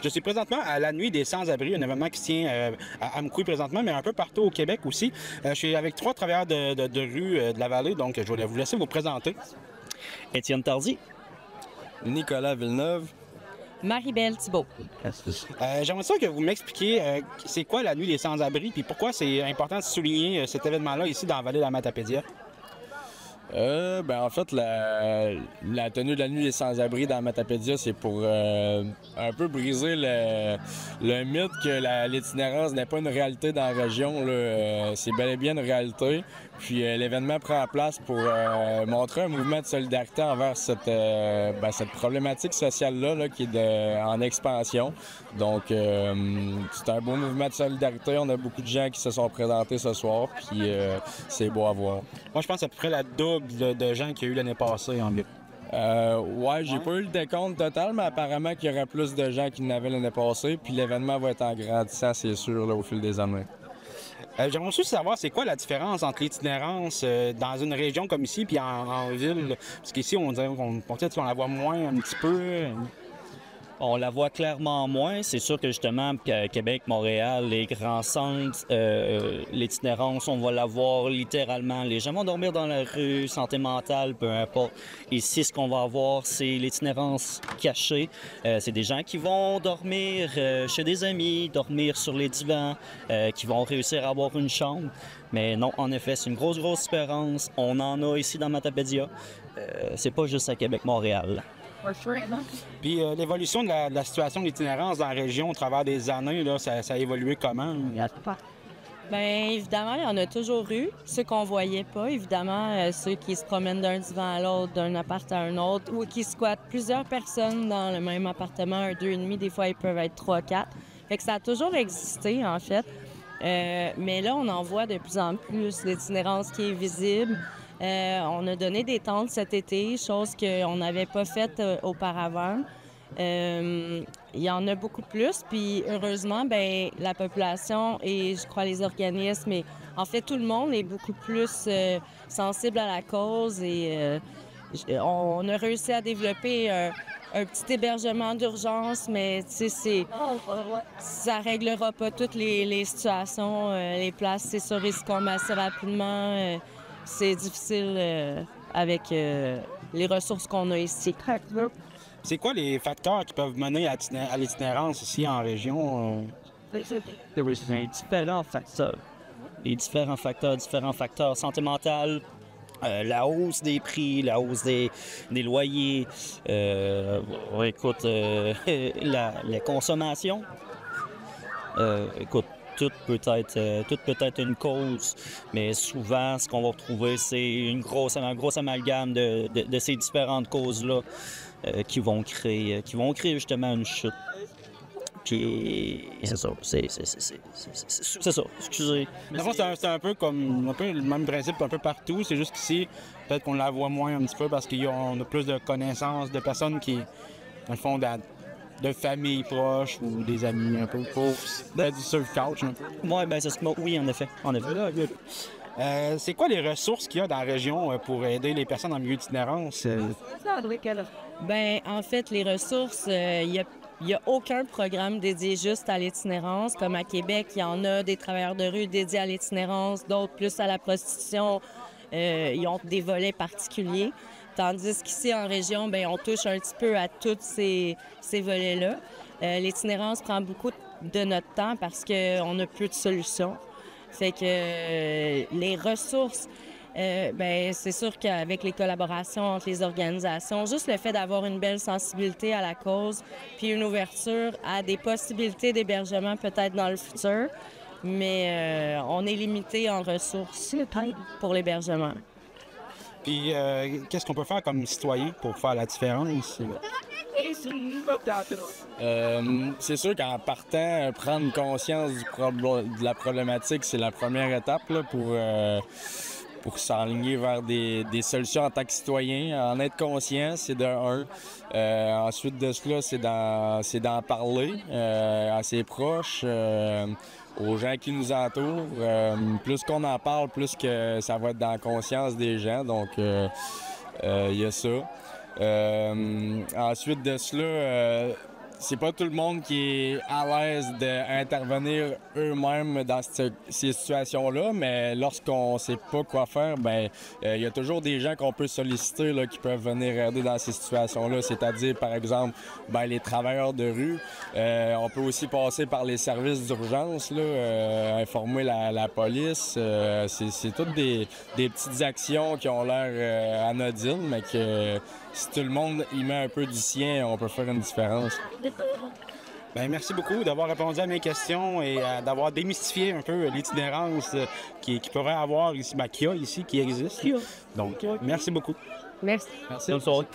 Speaker 17: Je suis présentement à la Nuit des sans-abri, un événement qui se tient à Amqui présentement, mais un peu partout au Québec aussi. Je suis avec 3 travailleurs de rue de la vallée, donc je vais vous laisser vous présenter.
Speaker 18: Étienne Tardy.
Speaker 19: Nicolas Villeneuve.
Speaker 20: Marie-Belle Thibault.
Speaker 17: J'aimerais ça que vous m'expliquiez c'est quoi la Nuit des sans-abri, puis pourquoi c'est important de souligner cet événement-là ici dans la vallée de la Matapédia.
Speaker 19: En fait, la tenue de la Nuit des sans-abri dans Matapédia, c'est pour un peu briser le mythe que l'itinérance n'est pas une réalité dans la région. C'est bel et bien une réalité. Puis l'événement prend place pour montrer un mouvement de solidarité envers cette problématique sociale-là qui est en expansion. Donc, c'est un beau mouvement de solidarité. On a beaucoup de gens qui se sont présentés ce soir, puis c'est beau à voir.
Speaker 17: Moi, je pense que c'est à peu près la double de gens qu'il y a eu l'année passée environ.
Speaker 19: J'ai pas eu le décompte total, mais apparemment qu'il y aura plus de gens qu'il n'avait l'année passée, puis l'événement va être en grandissant, c'est sûr, là, au fil des années.
Speaker 17: J'aimerais aussi savoir c'est quoi la différence entre l'itinérance dans une région comme ici puis en ville. Parce qu'ici, on dirait peut-être qu'on la voit moins un petit peu.
Speaker 18: On la voit clairement moins. C'est sûr que justement, Québec, Montréal, les grands centres, l'itinérance, on va la voir littéralement. Les gens vont dormir dans la rue, santé mentale, peu importe. Ici, ce qu'on va avoir, c'est l'itinérance cachée. C'est des gens qui vont dormir chez des amis, dormir sur les divans, qui vont réussir à avoir une chambre. Mais non, en effet, c'est une grosse différence. On en a ici dans Matapédia. C'est pas juste à Québec-Montréal.
Speaker 17: Puis l'évolution de la situation de l'itinérance dans la région au travers des années, là, ça a évolué comment?
Speaker 20: Bien, évidemment, il y en a toujours eu. Ceux qu'on voyait pas, évidemment, ceux qui se promènent d'un divan à l'autre, d'un appart à un autre, ou qui squattent plusieurs personnes dans le même appartement, un, 2,5, des fois, ils peuvent être 3, 4. Fait que ça a toujours existé, en fait. Mais là, on en voit de plus en plus l'itinérance qui est visible. On a donné des tentes cet été, chose qu'on n'avait pas faite auparavant. Il y en a beaucoup plus, puis heureusement, bien, la population et je crois les organismes, et en fait tout le monde est beaucoup plus sensible à la cause et on a réussi à développer un petit hébergement d'urgence, mais tu sais, ça réglera pas toutes les situations. Les places, c'est sûr, ils se tombent assez rapidement. C'est difficile avec les ressources qu'on a ici.
Speaker 17: C'est quoi les facteurs qui peuvent mener à l'itinérance ici en région?
Speaker 18: Différents facteurs. Les différents facteurs. Santé mentale, la hausse des prix, la hausse des loyers, les consommations. Tout peut être une cause, mais souvent, ce qu'on va retrouver, c'est un gros amalgame de ces différentes causes-là qui vont créer justement une chute. Puis, c'est ça. C'est ça, excusez.
Speaker 17: C'est un peu comme le même principe un peu partout. C'est juste qu'ici, peut-être qu'on la voit moins un petit peu parce qu'on a plus de connaissances de personnes qui, dans le fond, de familles proches ou des amis un peu pauvres. Du surf-couch un peu.
Speaker 18: Oui, en effet.
Speaker 17: C'est quoi les ressources qu'il y a dans la région pour aider les personnes en milieu d'itinérance?
Speaker 20: Bien, en fait, les ressources, il n'y a aucun programme dédié juste à l'itinérance. Comme à Québec, il y en a des travailleurs de rue dédiés à l'itinérance, d'autres plus à la prostitution. Ils ont des volets particuliers. Tandis qu'ici, en région, bien, on touche un petit peu à tous ces volets-là. L'itinérance prend beaucoup de notre temps parce qu'on a peu de solutions. Fait que les ressources, c'est sûr qu'avec les collaborations entre les organisations, juste le fait d'avoir une belle sensibilité à la cause, puis une ouverture à des possibilités d'hébergement peut-être dans le futur, mais on est limité en ressources pour l'hébergement.
Speaker 17: Puis, qu'est-ce qu'on peut faire comme citoyen pour faire la différence?
Speaker 19: C'est sûr qu'en partant, prendre conscience de la problématique, c'est la première étape là, pour s'enligner vers des solutions en tant que citoyen. En être conscient, c'est de un. Ensuite de cela, c'est d'en parler à ses proches, aux gens qui nous entourent. Plus qu'on en parle, plus que ça va être dans la conscience des gens. Donc, il y a ça. Ensuite de cela, c'est pas tout le monde qui est à l'aise d'intervenir eux-mêmes dans ces situations-là, mais lorsqu'on sait pas quoi faire, ben il y a toujours des gens qu'on peut solliciter là, qui peuvent venir aider dans ces situations-là, c'est-à-dire par exemple les travailleurs de rue. On peut aussi passer par les services d'urgence, là, informer la police. C'est toutes des petites actions qui ont l'air anodines, mais que si tout le monde y met un peu du sien, on peut faire une différence.
Speaker 17: Bien, merci beaucoup d'avoir répondu à mes questions et d'avoir démystifié un peu l'itinérance qui pourrait avoir ici, qu'il y a ici, qui existe. Donc, merci beaucoup.
Speaker 20: Merci.
Speaker 17: Merci. Bonne soirée.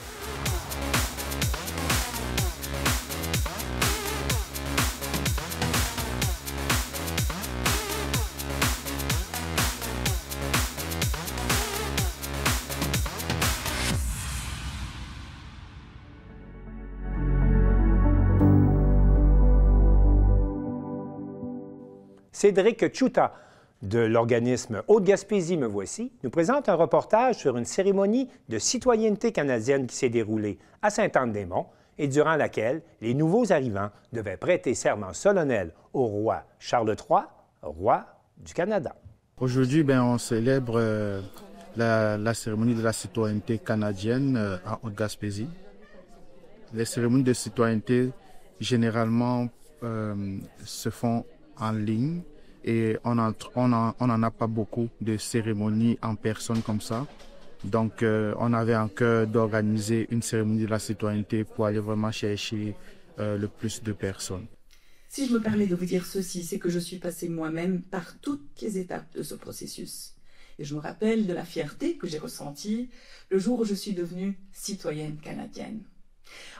Speaker 1: Cédric Tchouta de l'organisme Haute-Gaspésie Me Voici nous présente un reportage sur une cérémonie de citoyenneté canadienne qui s'est déroulée à Sainte-Anne-des-Monts et durant laquelle les nouveaux arrivants devaient prêter serment solennel au roi Charles III, roi du Canada.
Speaker 21: Aujourd'hui, on célèbre la cérémonie de la citoyenneté canadienne à Haute-Gaspésie. Les cérémonies de citoyenneté, généralement, se font en ligne et on n'en a pas beaucoup de cérémonies en personne comme ça. Donc, on avait en cœur d'organiser une cérémonie de la citoyenneté pour aller vraiment chercher le plus de personnes.
Speaker 22: Si je me permets de vous dire ceci, c'est que je suis passée moi-même par toutes les étapes de ce processus. Et je me rappelle de la fierté que j'ai ressentie le jour où je suis devenue citoyenne canadienne.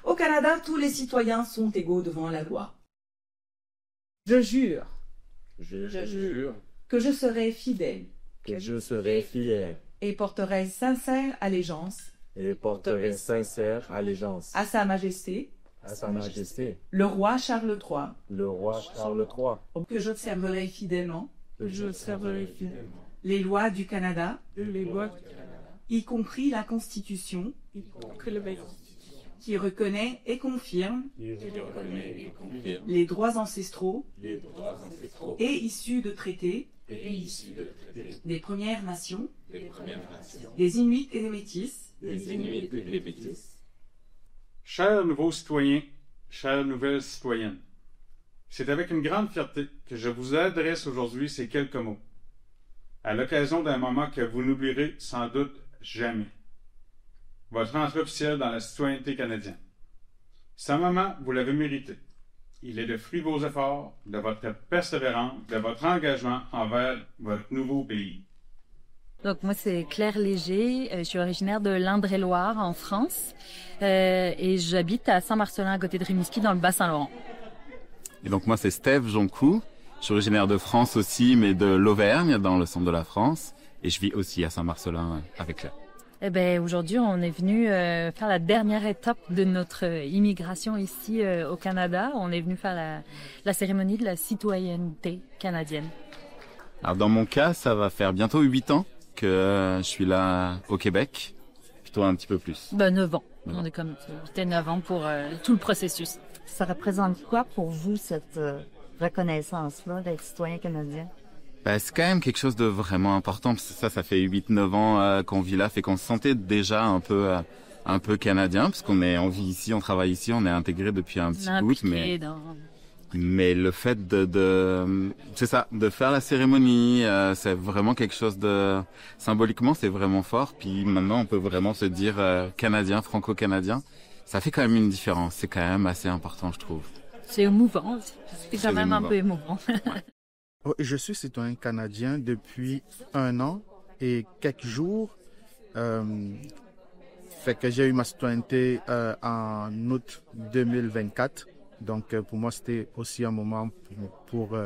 Speaker 22: Au Canada, tous les citoyens sont égaux devant la loi. Je jure.
Speaker 23: Je jure.
Speaker 22: Que je serai fidèle.
Speaker 23: Que je serai fidèle.
Speaker 22: Et porterai sincère allégeance.
Speaker 23: Et porterai sincère allégeance.
Speaker 22: À Sa Majesté.
Speaker 23: À Sa Majesté.
Speaker 22: Le roi Charles III.
Speaker 23: Le roi Charles III.
Speaker 22: Que j'observerai fidèlement.
Speaker 23: Que j'observerai fidèlement.
Speaker 22: Les lois du Canada.
Speaker 23: Les lois du Canada.
Speaker 22: Y compris la Constitution.
Speaker 23: Y compris la Constitution.
Speaker 22: Qui reconnaît et confirme
Speaker 23: les
Speaker 22: droits ancestraux et issus de traités des Premières Nations, des Inuits et des Métis,
Speaker 24: Chers nouveaux citoyens, chères nouvelles citoyennes, c'est avec une grande fierté que je vous adresse aujourd'hui ces quelques mots, à l'occasion d'un moment que vous n'oublierez sans doute jamais. Votre entrée officielle dans la citoyenneté canadienne. Ce moment, vous l'avez mérité. Il est le fruit de vos efforts, de votre persévérance, de votre engagement envers votre nouveau pays.
Speaker 25: Donc moi, c'est Claire Léger. Je suis originaire de l'Indre-et-Loire, en France. Et j'habite à Saint-Marcelin, à côté de Rimouski, dans le Bas-Saint-Laurent.
Speaker 26: Et donc moi, c'est Steve Joncoux. Je suis originaire de France aussi, mais de l'Auvergne, dans le centre de la France. Et je vis aussi à Saint-Marcelin avec Claire.
Speaker 25: Eh ben, aujourd'hui, on est venu faire la dernière étape de notre immigration ici au Canada. On est venu faire la cérémonie de la citoyenneté canadienne.
Speaker 26: Alors dans mon cas, ça va faire bientôt 8 ans que je suis là au Québec, plutôt un petit peu plus.
Speaker 25: 9 ans. On est comme 8 et 9 ans pour tout le processus.
Speaker 27: Ça représente quoi pour vous, cette reconnaissance-là d'être citoyen canadien?
Speaker 26: C'est quand même quelque chose de vraiment important, parce que ça fait 8-9 ans qu'on vit là, fait qu'on se sentait déjà un peu canadien, parce on vit ici, on travaille ici, on est intégré depuis un petit bout, mais le fait c'est ça, de faire la cérémonie, c'est vraiment quelque chose de, symboliquement, c'est vraiment fort, puis maintenant on peut vraiment se dire canadien, franco-canadien, ça fait quand même une différence, c'est quand même assez important, je trouve.
Speaker 25: C'est émouvant, c'est quand même un peu émouvant.
Speaker 21: Je suis citoyen canadien depuis 1 an et quelques jours. Fait que j'ai eu ma citoyenneté en août 2024. Donc pour moi, c'était aussi un moment pour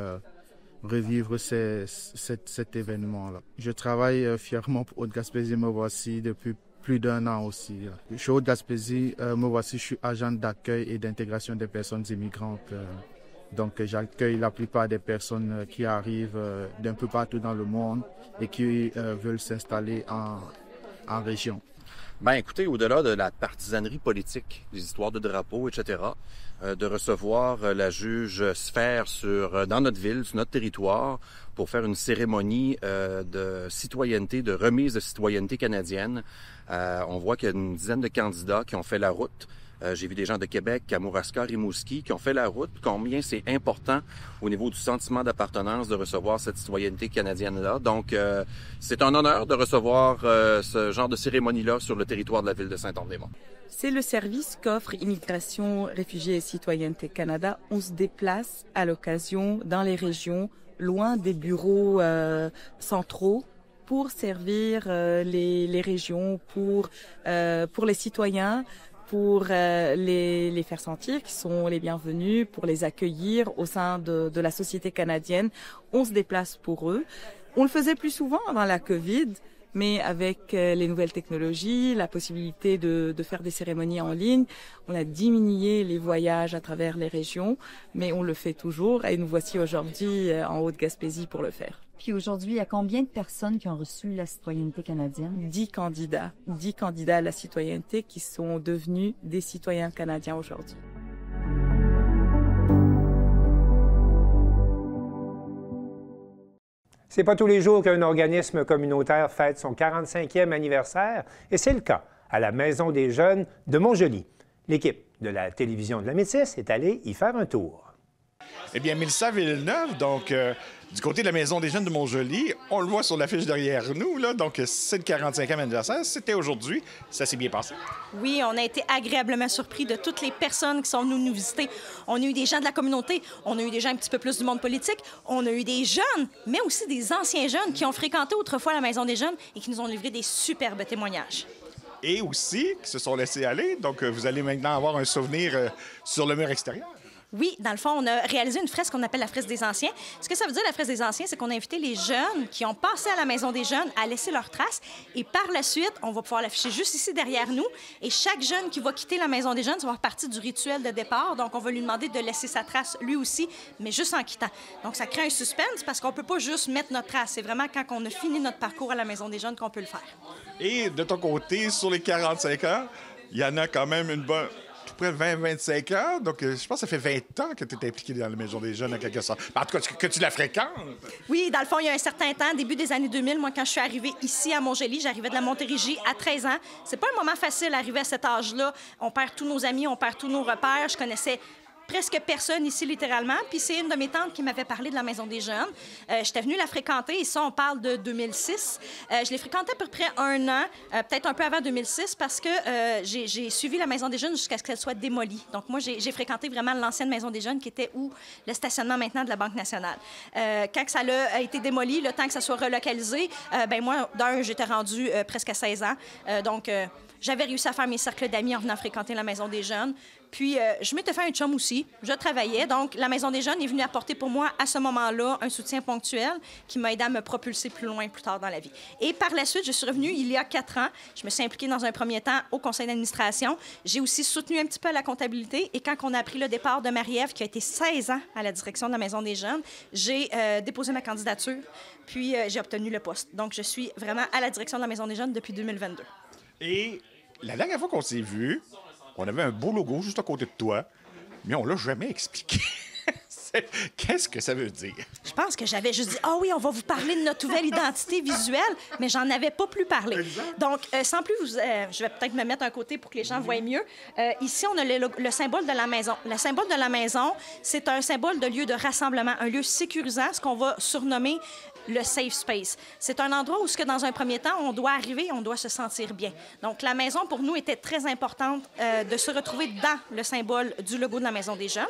Speaker 21: revivre cet événement-là. Je travaille fièrement pour Haute-Gaspésie Me Voici depuis plus d'1 an aussi. Chez Haute-Gaspésie Me Voici, je suis agent d'accueil et d'intégration des personnes immigrantes. Donc j'accueille la plupart des personnes qui arrivent d'un peu partout dans le monde et qui veulent s'installer en région.
Speaker 14: Ben, écoutez, au-delà de la partisanerie politique, des histoires de drapeaux, etc., de recevoir la juge Sphère dans notre ville, sur notre territoire, pour faire une cérémonie de citoyenneté, de remise de citoyenneté canadienne. On voit qu'il y a une dizaine de candidats qui ont fait la route. J'ai vu des gens de Québec, Kamouraska, Rimouski, qui ont fait la route. Combien c'est important au niveau du sentiment d'appartenance de recevoir cette citoyenneté canadienne-là. Donc, c'est un honneur de recevoir ce genre de cérémonie-là sur le territoire de la ville de Saint-Anne-des-Monts.
Speaker 22: C'est le service qu'offre Immigration, Réfugiés et Citoyenneté Canada. On se déplace à l'occasion dans les régions, loin des bureaux centraux, pour servir les régions, pour les citoyens, pour les faire sentir qu'ils sont les bienvenus, pour les accueillir au sein de la société canadienne. On se déplace pour eux. On le faisait plus souvent avant la COVID, mais avec les nouvelles technologies, la possibilité de faire des cérémonies en ligne, on a diminué les voyages à travers les régions, mais on le fait toujours et nous voici aujourd'hui en Haute-Gaspésie pour le faire.
Speaker 27: Puis aujourd'hui, il y a combien de personnes qui ont reçu la citoyenneté canadienne?
Speaker 22: 10 candidats à la citoyenneté qui sont devenus des citoyens canadiens aujourd'hui.
Speaker 1: C'est pas tous les jours qu'un organisme communautaire fête son 45e anniversaire, et c'est le cas à la Maison des jeunes de Montjoly. L'équipe de la télévision de la Métisse est allée y faire un tour.
Speaker 2: Eh bien, Mélissa Villeneuve, donc du côté de la Maison des jeunes de Montjoly, on le voit sur l'affiche derrière nous, là, donc c'est le 45e anniversaire, c'était aujourd'hui, ça s'est bien passé.
Speaker 3: Oui, on a été agréablement surpris de toutes les personnes qui sont venues nous visiter. On a eu des gens de la communauté, on a eu des gens un petit peu plus du monde politique, on a eu des jeunes, mais aussi des anciens jeunes qui ont fréquenté autrefois la Maison des jeunes et qui nous ont livré des superbes témoignages.
Speaker 2: Et aussi, qui se sont laissés aller, donc vous allez maintenant avoir un souvenir sur le mur extérieur.
Speaker 3: Oui, dans le fond, on a réalisé une fresque qu'on appelle la fresque des anciens. Ce que ça veut dire, la fresque des anciens, c'est qu'on a invité les jeunes qui ont passé à la Maison des jeunes à laisser leurs traces. Et par la suite, on va pouvoir l'afficher juste ici derrière nous. Et chaque jeune qui va quitter la Maison des jeunes, ça va faire partie du rituel de départ. Donc, on va lui demander de laisser sa trace lui aussi, mais juste en quittant. Donc, ça crée un suspense parce qu'on peut pas juste mettre notre trace. C'est vraiment quand on a fini notre parcours à la Maison des jeunes qu'on peut le faire. Et
Speaker 2: de ton côté, sur les 45 ans, il y en a quand même une bonne... près de 20-25 ans. Donc, je pense que ça fait 20 ans que tu es impliqué dans la Maison des jeunes, en quelque sorte. En tout cas, que tu la fréquentes. Oui, dans le fond, il y a un certain temps, début des années 2000, moi, quand je suis arrivée ici à Montjoly, j'arrivais de la Montérégie à 13 ans. C'est pas un moment facile d'arriver à cet âge-là. On perd tous nos amis, on perd tous nos repères. Je connaissais presque personne ici, littéralement. Puis c'est une de mes tantes qui m'avait parlé de la Maison des jeunes. J'étais venue la fréquenter, et ça, on parle de 2006. Je l'ai fréquentée à peu près 1 an, peut-être un peu avant 2006, parce que j'ai suivi la Maison des jeunes jusqu'à ce qu'elle soit démolie. Donc, moi, j'ai fréquenté vraiment l'ancienne Maison des jeunes, qui était où le stationnement maintenant de la Banque nationale. Quand ça a été démoli, le temps que ça soit relocalisé, ben moi, j'étais rendue presque à 16 ans. Donc, j'avais réussi à faire mes cercles d'amis en venant fréquenter la Maison des jeunes. Puis, je m'étais fait un chum aussi. Je travaillais. Donc, la Maison des jeunes est venue apporter pour moi, à ce moment-là, un soutien ponctuel qui m'a aidé à me propulser plus loin, plus tard dans la vie. Et par la suite, je suis revenue il y a 4 ans. Je me suis impliquée dans un premier temps au conseil d'administration. J'ai aussi soutenu un petit peu la comptabilité. Et quand on a appris le départ de Marie-Ève, qui a été 16 ans à la direction de la Maison des jeunes, j'ai déposé ma candidature. Puis, j'ai obtenu le poste. Donc, je suis vraiment à la direction de la Maison des jeunes depuis 2022. Et la dernière fois qu'on s'est vus, on avait un beau logo juste à côté de toi, mais on l'a jamais expliqué. Qu'est-ce que ça veut dire? Je pense que j'avais juste dit « Ah oui, on va vous parler de notre nouvelle identité visuelle », mais j'en avais pas plus parlé. Exact. Donc, sans plus, je vais peut-être me mettre un côté pour que les gens voient mieux. Ici, on a le symbole de la maison. Le symbole de la maison, c'est un symbole de lieu de rassemblement, un lieu sécurisant, ce qu'on va surnommer le safe space. C'est un endroit où, dans un premier temps, on doit arriver, on doit se sentir bien. Donc, la maison, pour nous, était très importante de se retrouver dans le symbole du logo de la Maison des jeunes.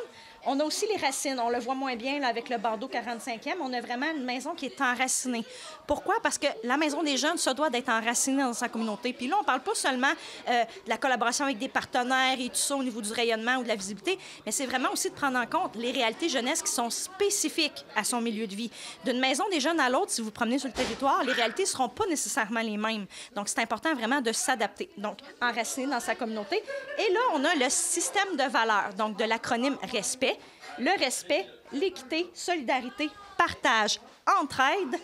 Speaker 3: On a aussi les racines. On le voit moins bien là, avec le Bordeaux 45e. On a vraiment une maison qui est enracinée. Pourquoi? Parce que la Maison des jeunes se doit d'être enracinée dans sa communauté. Puis là, on ne parle pas seulement de la collaboration avec des partenaires et tout ça au niveau du rayonnement ou de la visibilité, mais c'est vraiment aussi de prendre en compte les réalités jeunesse qui sont spécifiques à son milieu de vie. D'une maison des jeunes à l'autre, si vous promenez sur le territoire, les réalités ne seront pas nécessairement les mêmes. Donc, c'est important vraiment de s'adapter. Donc, enraciner dans sa communauté. Et là, on a le système de valeurs, donc de l'acronyme RESPECT. Le respect, l'équité, solidarité, partage, entraide,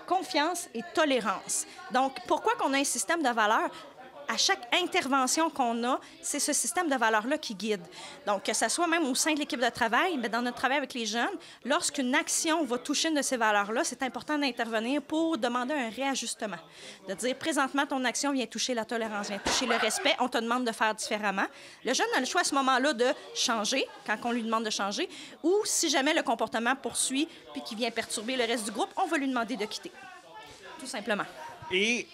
Speaker 3: confiance et tolérance. Donc, pourquoi qu'on a un système de valeurs? À chaque intervention qu'on a, c'est ce système de valeurs-là qui guide. Donc, que ce soit même au sein de l'équipe de travail, mais dans notre travail avec les jeunes, lorsqu'une action va toucher une de ces valeurs-là, c'est important d'intervenir pour demander un réajustement. De dire, présentement, ton action vient toucher la tolérance, vient toucher le respect, on te demande de faire différemment. Le jeune a le choix à ce moment-là de changer, quand on lui demande de changer, ou si jamais le comportement poursuit puis qu'il vient perturber le reste du groupe, on va lui demander de quitter. Tout simplement.
Speaker 2: Et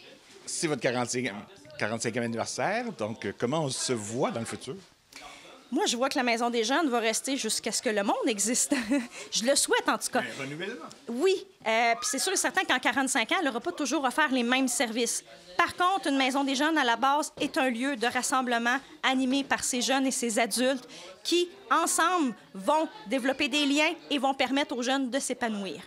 Speaker 2: c'est votre 45e anniversaire, donc comment on se voit dans le futur?
Speaker 3: Moi, je vois que la Maison des jeunes va rester jusqu'à ce que le monde existe. Je le souhaite, en tout cas.
Speaker 2: Un renouvellement.
Speaker 3: Oui. Puis c'est sûr et certain qu'en 45 ans, elle n'aura pas toujours offert les mêmes services. Par contre, une Maison des jeunes, à la base, est un lieu de rassemblement animé par ces jeunes et ces adultes qui, ensemble, vont développer des liens et vont permettre aux jeunes de s'épanouir.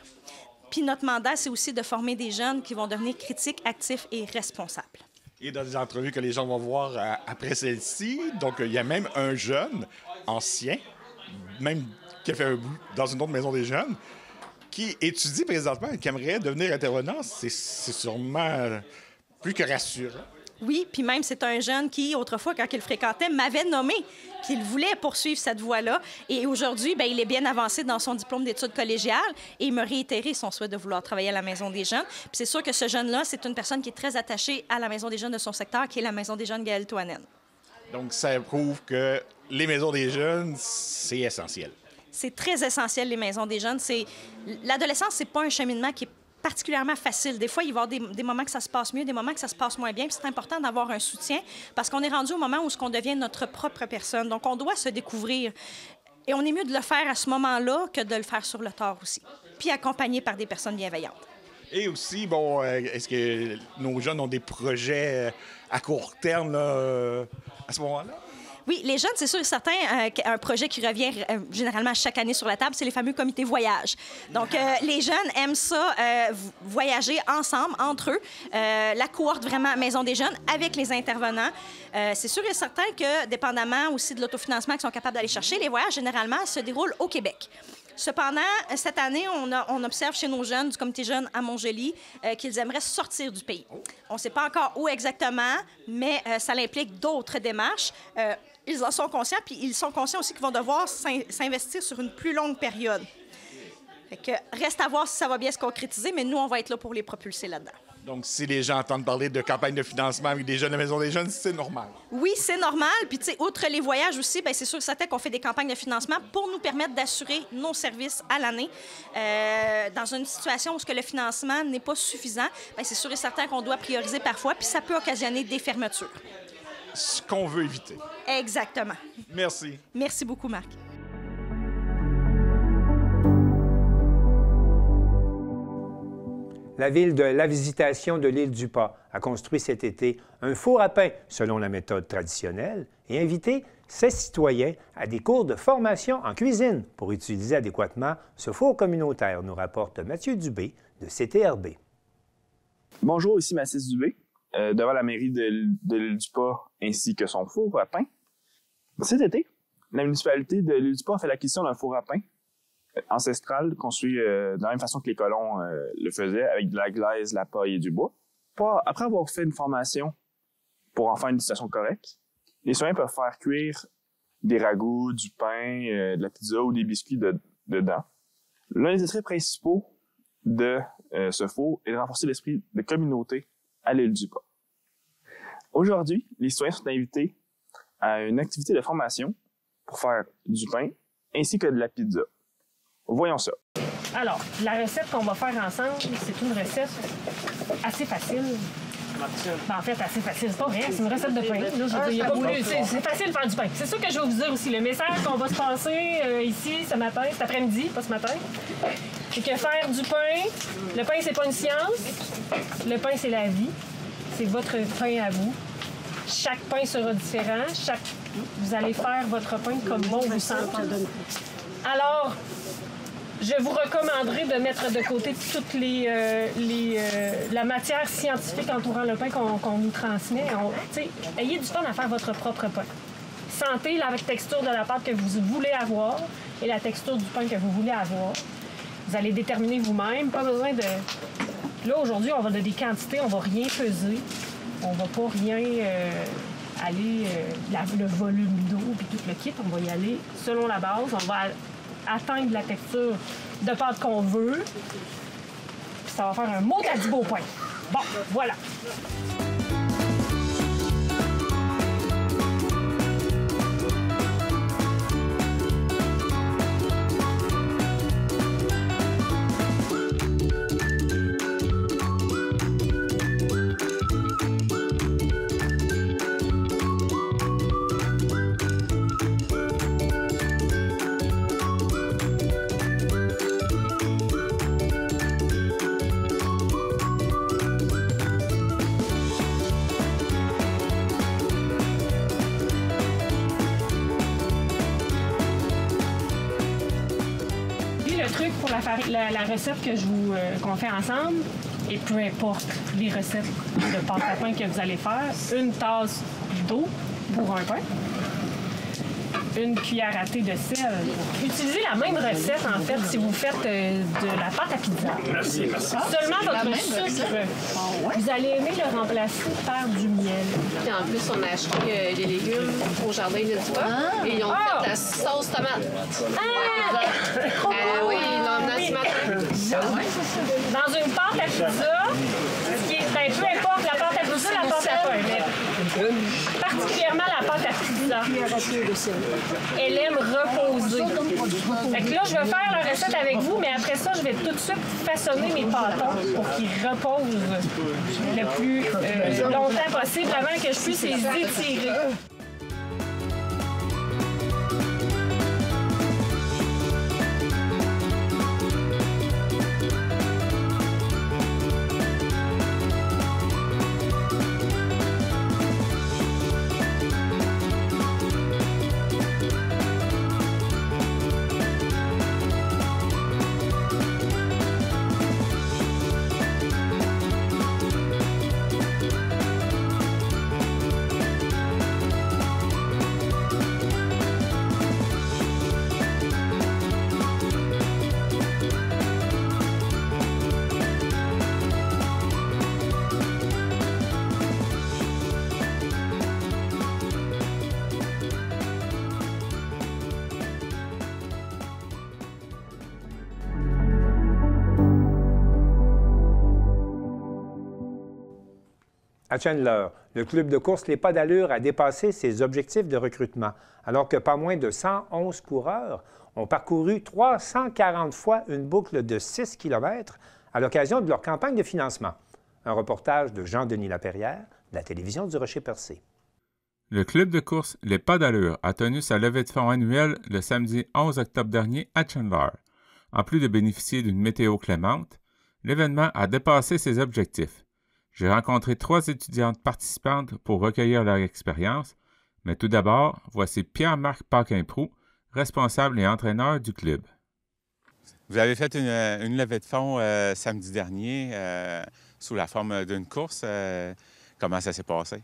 Speaker 3: Puis notre mandat, c'est aussi de former des jeunes qui vont devenir critiques, actifs et responsables.
Speaker 2: Et dans des entrevues que les gens vont voir après celle-ci, donc il y a même un jeune ancien, même qui a fait un bout dans une autre maison des jeunes, qui étudie présentement et qui aimerait devenir intervenant. C'est sûrement plus que rassurant.
Speaker 3: Oui, puis même c'est un jeune qui, autrefois, quand il le fréquentait, m'avait nommé qu'il voulait poursuivre cette voie-là. Et aujourd'hui, bien, il est bien avancé dans son diplôme d'études collégiales et il m'a réitéré son souhait de vouloir travailler à la Maison des jeunes. Puis c'est sûr que ce jeune-là, c'est une personne qui est très attachée à la Maison des jeunes de son secteur, qui est la Maison des jeunes Gaëlle-Toinenne.
Speaker 2: Donc, ça prouve que les maisons des jeunes, c'est essentiel.
Speaker 3: C'est très essentiel, les maisons des jeunes. L'adolescence, c'est pas un cheminement qui est particulièrement facile. Des fois, il va y avoir des moments que ça se passe mieux, des moments que ça se passe moins bien. Puis c'est important d'avoir un soutien parce qu'on est rendu au moment où on devient notre propre personne. Donc, on doit se découvrir. Et on est mieux de le faire à ce moment-là que de le faire sur le tard aussi. Puis accompagné par des personnes bienveillantes. Et aussi, bon, est-ce que nos jeunes ont des projets à court terme là, à ce moment-là? Oui, les jeunes, c'est sûr et certain, un projet qui revient généralement chaque année sur la table, c'est les fameux comités voyage. Donc, les jeunes aiment ça, voyager ensemble, entre eux. La cohorte vraiment Maison des jeunes avec les intervenants. C'est sûr et certain que, dépendamment aussi de l'autofinancement qu'ils sont capables d'aller chercher, les voyages, généralement, se déroulent au Québec. Cependant, cette année, on observe chez nos jeunes du comité jeune à Montjoly qu'ils aimeraient sortir du pays. On ne sait pas encore où exactement, mais ça implique d'autres démarches. Ils en sont conscients, puis ils sont conscients aussi qu'ils vont devoir s'investir sur une plus longue période. Fait que reste à voir si ça va bien se concrétiser, mais nous, on va être là pour les propulser là-dedans. Donc, si les gens entendent parler de campagne de financement avec des jeunes de la Maison des jeunes, c'est normal. Oui, c'est normal. Puis, tu sais, outre les voyages aussi, bien, c'est sûr que c'est qu'on fait des campagnes de financement pour nous permettre d'assurer nos services à l'année. Dans une situation où le financement n'est pas suffisant, bien, c'est sûr et certain qu'on doit prioriser parfois, puis ça peut occasionner des fermetures. Ce qu'on veut éviter. Exactement. Merci. Merci beaucoup, Marc.
Speaker 1: La ville de La Visitation de l'île du Pas a construit cet été un four à pain selon la méthode traditionnelle et invité ses citoyens à des cours de formation en cuisine pour utiliser adéquatement ce four communautaire, nous rapporte Mathieu Dubé de CTRB.
Speaker 4: Bonjour, ici Mathis Dubé, devant la mairie de l'île du Pas ainsi que son four à pain. Cet été, la municipalité de l'île du Pas a fait l'acquisition d'un four à pain ancestral, construit de la même façon que les colons le faisaient, avec de la glaise, la paille et du bois. Après avoir fait une formation pour en faire une utilisation correcte, les citoyens peuvent faire cuire des ragoûts, du pain, de la pizza ou des biscuits dedans. L'un des traits principaux de ce four est de renforcer l'esprit de communauté à l'île du Pas. Aujourd'hui, les citoyens sont invités à une activité de formation pour faire du pain ainsi que de la pizza. Voyons ça.
Speaker 5: Alors, la recette qu'on va faire ensemble, c'est une recette assez facile. En fait, assez facile. C'est pas vrai, c'est une recette de pain. Là, je veux dire, c'est facile de faire du pain. C'est ça que je vais vous dire aussi. Le message qu'on va se passer ici ce matin, cet après-midi, pas ce matin, c'est que faire du pain, le pain, c'est pas une science. Le pain, c'est la vie. C'est votre pain à vous. Chaque pain sera différent. Vous allez faire votre pain comme bon vous semble. Alors, je vous recommanderais de mettre de côté toute la matière scientifique entourant le pain qu'on nous transmet. Ayez du fun à faire votre propre pain. Sentez la texture de la pâte que vous voulez avoir et la texture du pain que vous voulez avoir. Vous allez déterminer vous-même. Pas besoin de... Là, aujourd'hui, on va de des quantités, on va rien peser. On va pas rien aller... le volume d'eau puis tout le kit, on va y aller selon la base. On va atteindre la texture de pâte qu'on veut. Puis ça va faire un maudit beau pain. Bon, voilà. La recette qu'on fait ensemble, et peu importe les recettes de pâte à pain que vous allez faire, une tasse d'eau pour un pain, une cuillère à thé de sel. Utilisez la même recette, en fait, si vous faites de la pâte à pizza.
Speaker 24: Merci.
Speaker 5: Seulement votre sucre, vous allez aimer le remplacer par du miel.
Speaker 6: Et en plus, on a acheté des légumes au jardin de Dupas et ils ont fait la sauce tomate. Oui, ils l'ont emmené ce matin.
Speaker 5: Dans une pâte à pizza, ce qui est, peu importe la pâte à pizza, la pâte à pain, mais particulièrement la pâte à pizza, elle aime reposer. Fait que là, je vais faire la recette avec vous, mais après ça, je vais tout de suite façonner mes pâtons pour qu'ils reposent le plus longtemps possible avant que je puisse les étirer.
Speaker 1: À Chandler, le club de course Les Pas d'allure a dépassé ses objectifs de recrutement, alors que pas moins de 111 coureurs ont parcouru 340 fois une boucle de 6 km à l'occasion de leur campagne de financement. Un reportage de Jean-Denis Laperrière, de la télévision du Rocher-Percé.
Speaker 7: Le club de course Les Pas d'allure a tenu sa levée de fonds annuelle le samedi 11 octobre dernier à Chandler. En plus de bénéficier d'une météo clémente, l'événement a dépassé ses objectifs. J'ai rencontré 3 étudiantes participantes pour recueillir leur expérience, mais tout d'abord, voici Pierre-Marc Paquin-Proulx, responsable et entraîneur du club.
Speaker 8: Vous avez fait une levée de fonds samedi dernier sous la forme d'une course. Comment ça s'est passé?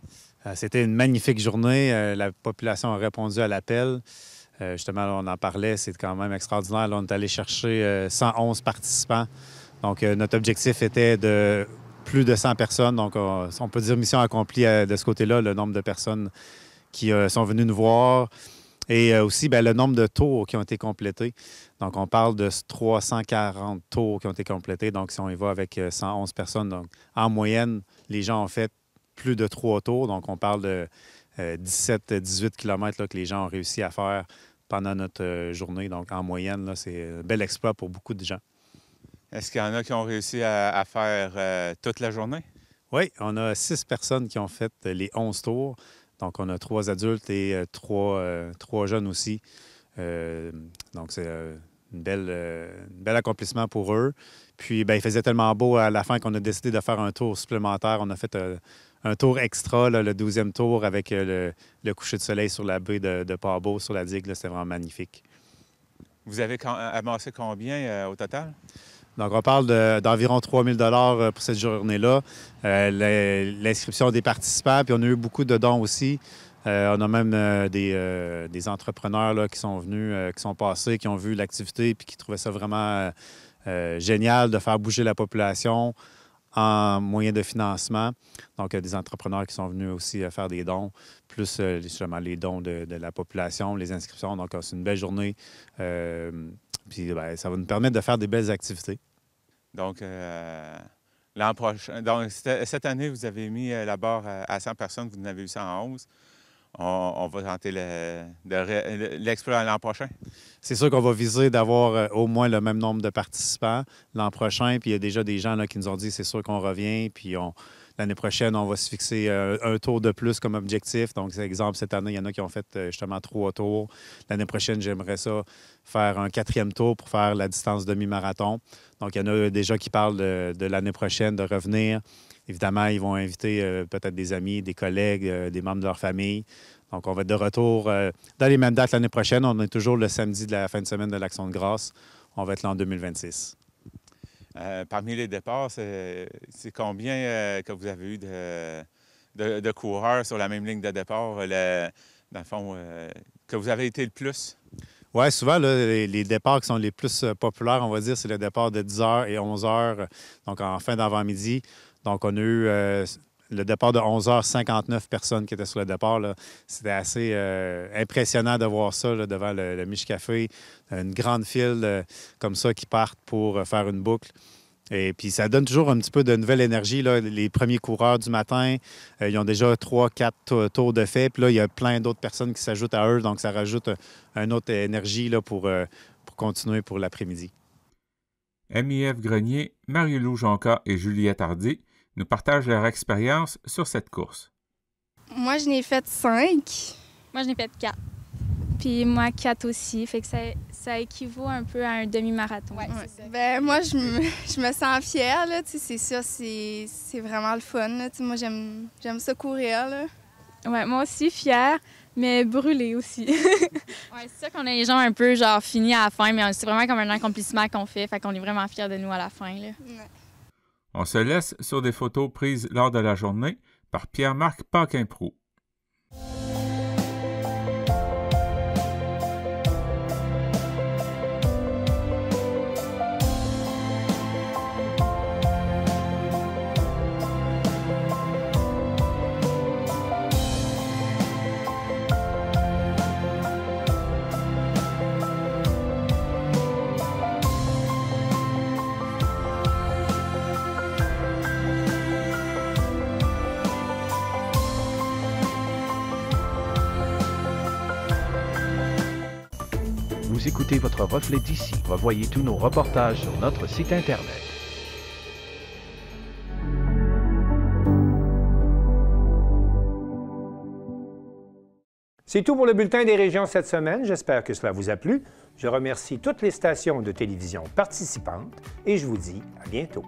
Speaker 9: C'était une magnifique journée. La population a répondu à l'appel. Justement, là, on en parlait, c'est quand même extraordinaire. Là, on est allé chercher 111 participants. Donc, notre objectif était de plus de 100 personnes. Donc, on peut dire mission accomplie de ce côté-là, le nombre de personnes qui sont venues nous voir et aussi le nombre de tours qui ont été complétés. Donc, on parle de 340 tours qui ont été complétés. Donc, si on y va avec 111 personnes, donc, en moyenne, les gens ont fait plus de 3 tours. Donc, on parle de 17-18 km là, que les gens ont réussi à faire pendant notre journée. Donc, en moyenne, là, c'est un bel exploit pour beaucoup de gens.
Speaker 8: Est-ce qu'il y en a qui ont réussi à faire toute la journée?
Speaker 9: Oui, on a 6 personnes qui ont fait les 11 tours. Donc, on a 3 adultes et 3 jeunes aussi. Donc, c'est un bel accomplissement pour eux. Puis, bien, il faisait tellement beau à la fin qu'on a décidé de faire un tour supplémentaire. On a fait un tour extra, là, le 12e tour, avec le coucher de soleil sur la baie de Port-Beau, sur la digue. C'était vraiment magnifique.
Speaker 8: Vous avez amassé combien au total?
Speaker 9: Donc, on parle d'environ 3 000 $ pour cette journée-là. L'inscription des participants, puis on a eu beaucoup de dons aussi. On a même des entrepreneurs là, qui sont venus, qui sont passés, qui ont vu l'activité, puis qui trouvaient ça vraiment génial de faire bouger la population en moyen de financement. Donc, il y a des entrepreneurs qui sont venus aussi faire des dons, plus justement les dons de la population, les inscriptions. Donc, c'est une belle journée. Puis, bien, ça va nous permettre de faire des belles activités.
Speaker 8: Donc, l'an prochain, donc cette année, vous avez mis la barre à 100 personnes, vous en avez eu 111. On va tenter l'exploit l'an prochain.
Speaker 9: C'est sûr qu'on va viser d'avoir au moins le même nombre de participants l'an prochain. Puis il y a déjà des gens là, qui nous ont dit c'est sûr qu'on revient. Puis l'année prochaine, on va se fixer un tour de plus comme objectif. Donc, par exemple, cette année, il y en a qui ont fait justement 3 tours. L'année prochaine, j'aimerais ça faire un 4e tour pour faire la distance demi-marathon. Donc, il y en a déjà qui parlent de l'année prochaine de revenir. Évidemment, ils vont inviter peut-être des amis, des collègues, des membres de leur famille. Donc, on va être de retour dans les mêmes dates l'année prochaine. On est toujours le samedi de la fin de semaine de l'Action de grâce. On va être là en 2026.
Speaker 8: Parmi les départs, c'est combien que vous avez eu de coureurs sur la même ligne de départ, dans le fond, que vous avez été le plus?
Speaker 9: Oui, souvent, là, les départs qui sont les plus populaires, on va dire, c'est le départ de 10h et 11h, donc en fin d'avant-midi. Donc, on a eu le départ de 11h, 59 personnes qui étaient sur le départ. C'était assez impressionnant de voir ça là, devant le Mich Café. Une grande file comme ça qui partent pour faire une boucle. Et puis, ça donne toujours un petit peu de nouvelle énergie. Là. Les premiers coureurs du matin, ils ont déjà 3-4 tours de fait. Puis là, il y a plein d'autres personnes qui s'ajoutent à eux. Donc, ça rajoute une autre énergie là, pour continuer pour l'après-midi.
Speaker 7: MIF Grenier, Marie-Lou Jonca et Juliette Hardy nous partagent leur expérience sur cette course.
Speaker 10: Moi, je n'ai fait 5.
Speaker 11: Moi, je n'ai fait 4.
Speaker 10: Puis moi, 4 aussi. Fait que ça équivaut un peu à un demi-marathon.
Speaker 11: Ouais, c'est ça.
Speaker 10: Ben, moi, je me sens fière, là. C'est ça, c'est vraiment le fun, là. Moi, j'aime ça courir, là. Ouais, moi aussi, fière, mais brûlée aussi.
Speaker 11: Ouais, c'est ça qu'on a les gens un peu, genre, finis à la fin, mais c'est vraiment comme un accomplissement qu'on fait. Fait qu'on est vraiment fiers de nous à la fin, là.
Speaker 10: Ouais.
Speaker 7: On se laisse sur des photos prises lors de la journée par Pierre-Marc Paquin-Proulx.
Speaker 12: Vous écoutez votre reflet d'ici. Revoyez tous nos reportages sur notre site Internet.
Speaker 1: C'est tout pour le bulletin des régions cette semaine. J'espère que cela vous a plu. Je remercie toutes les stations de télévision participantes et je vous dis à bientôt.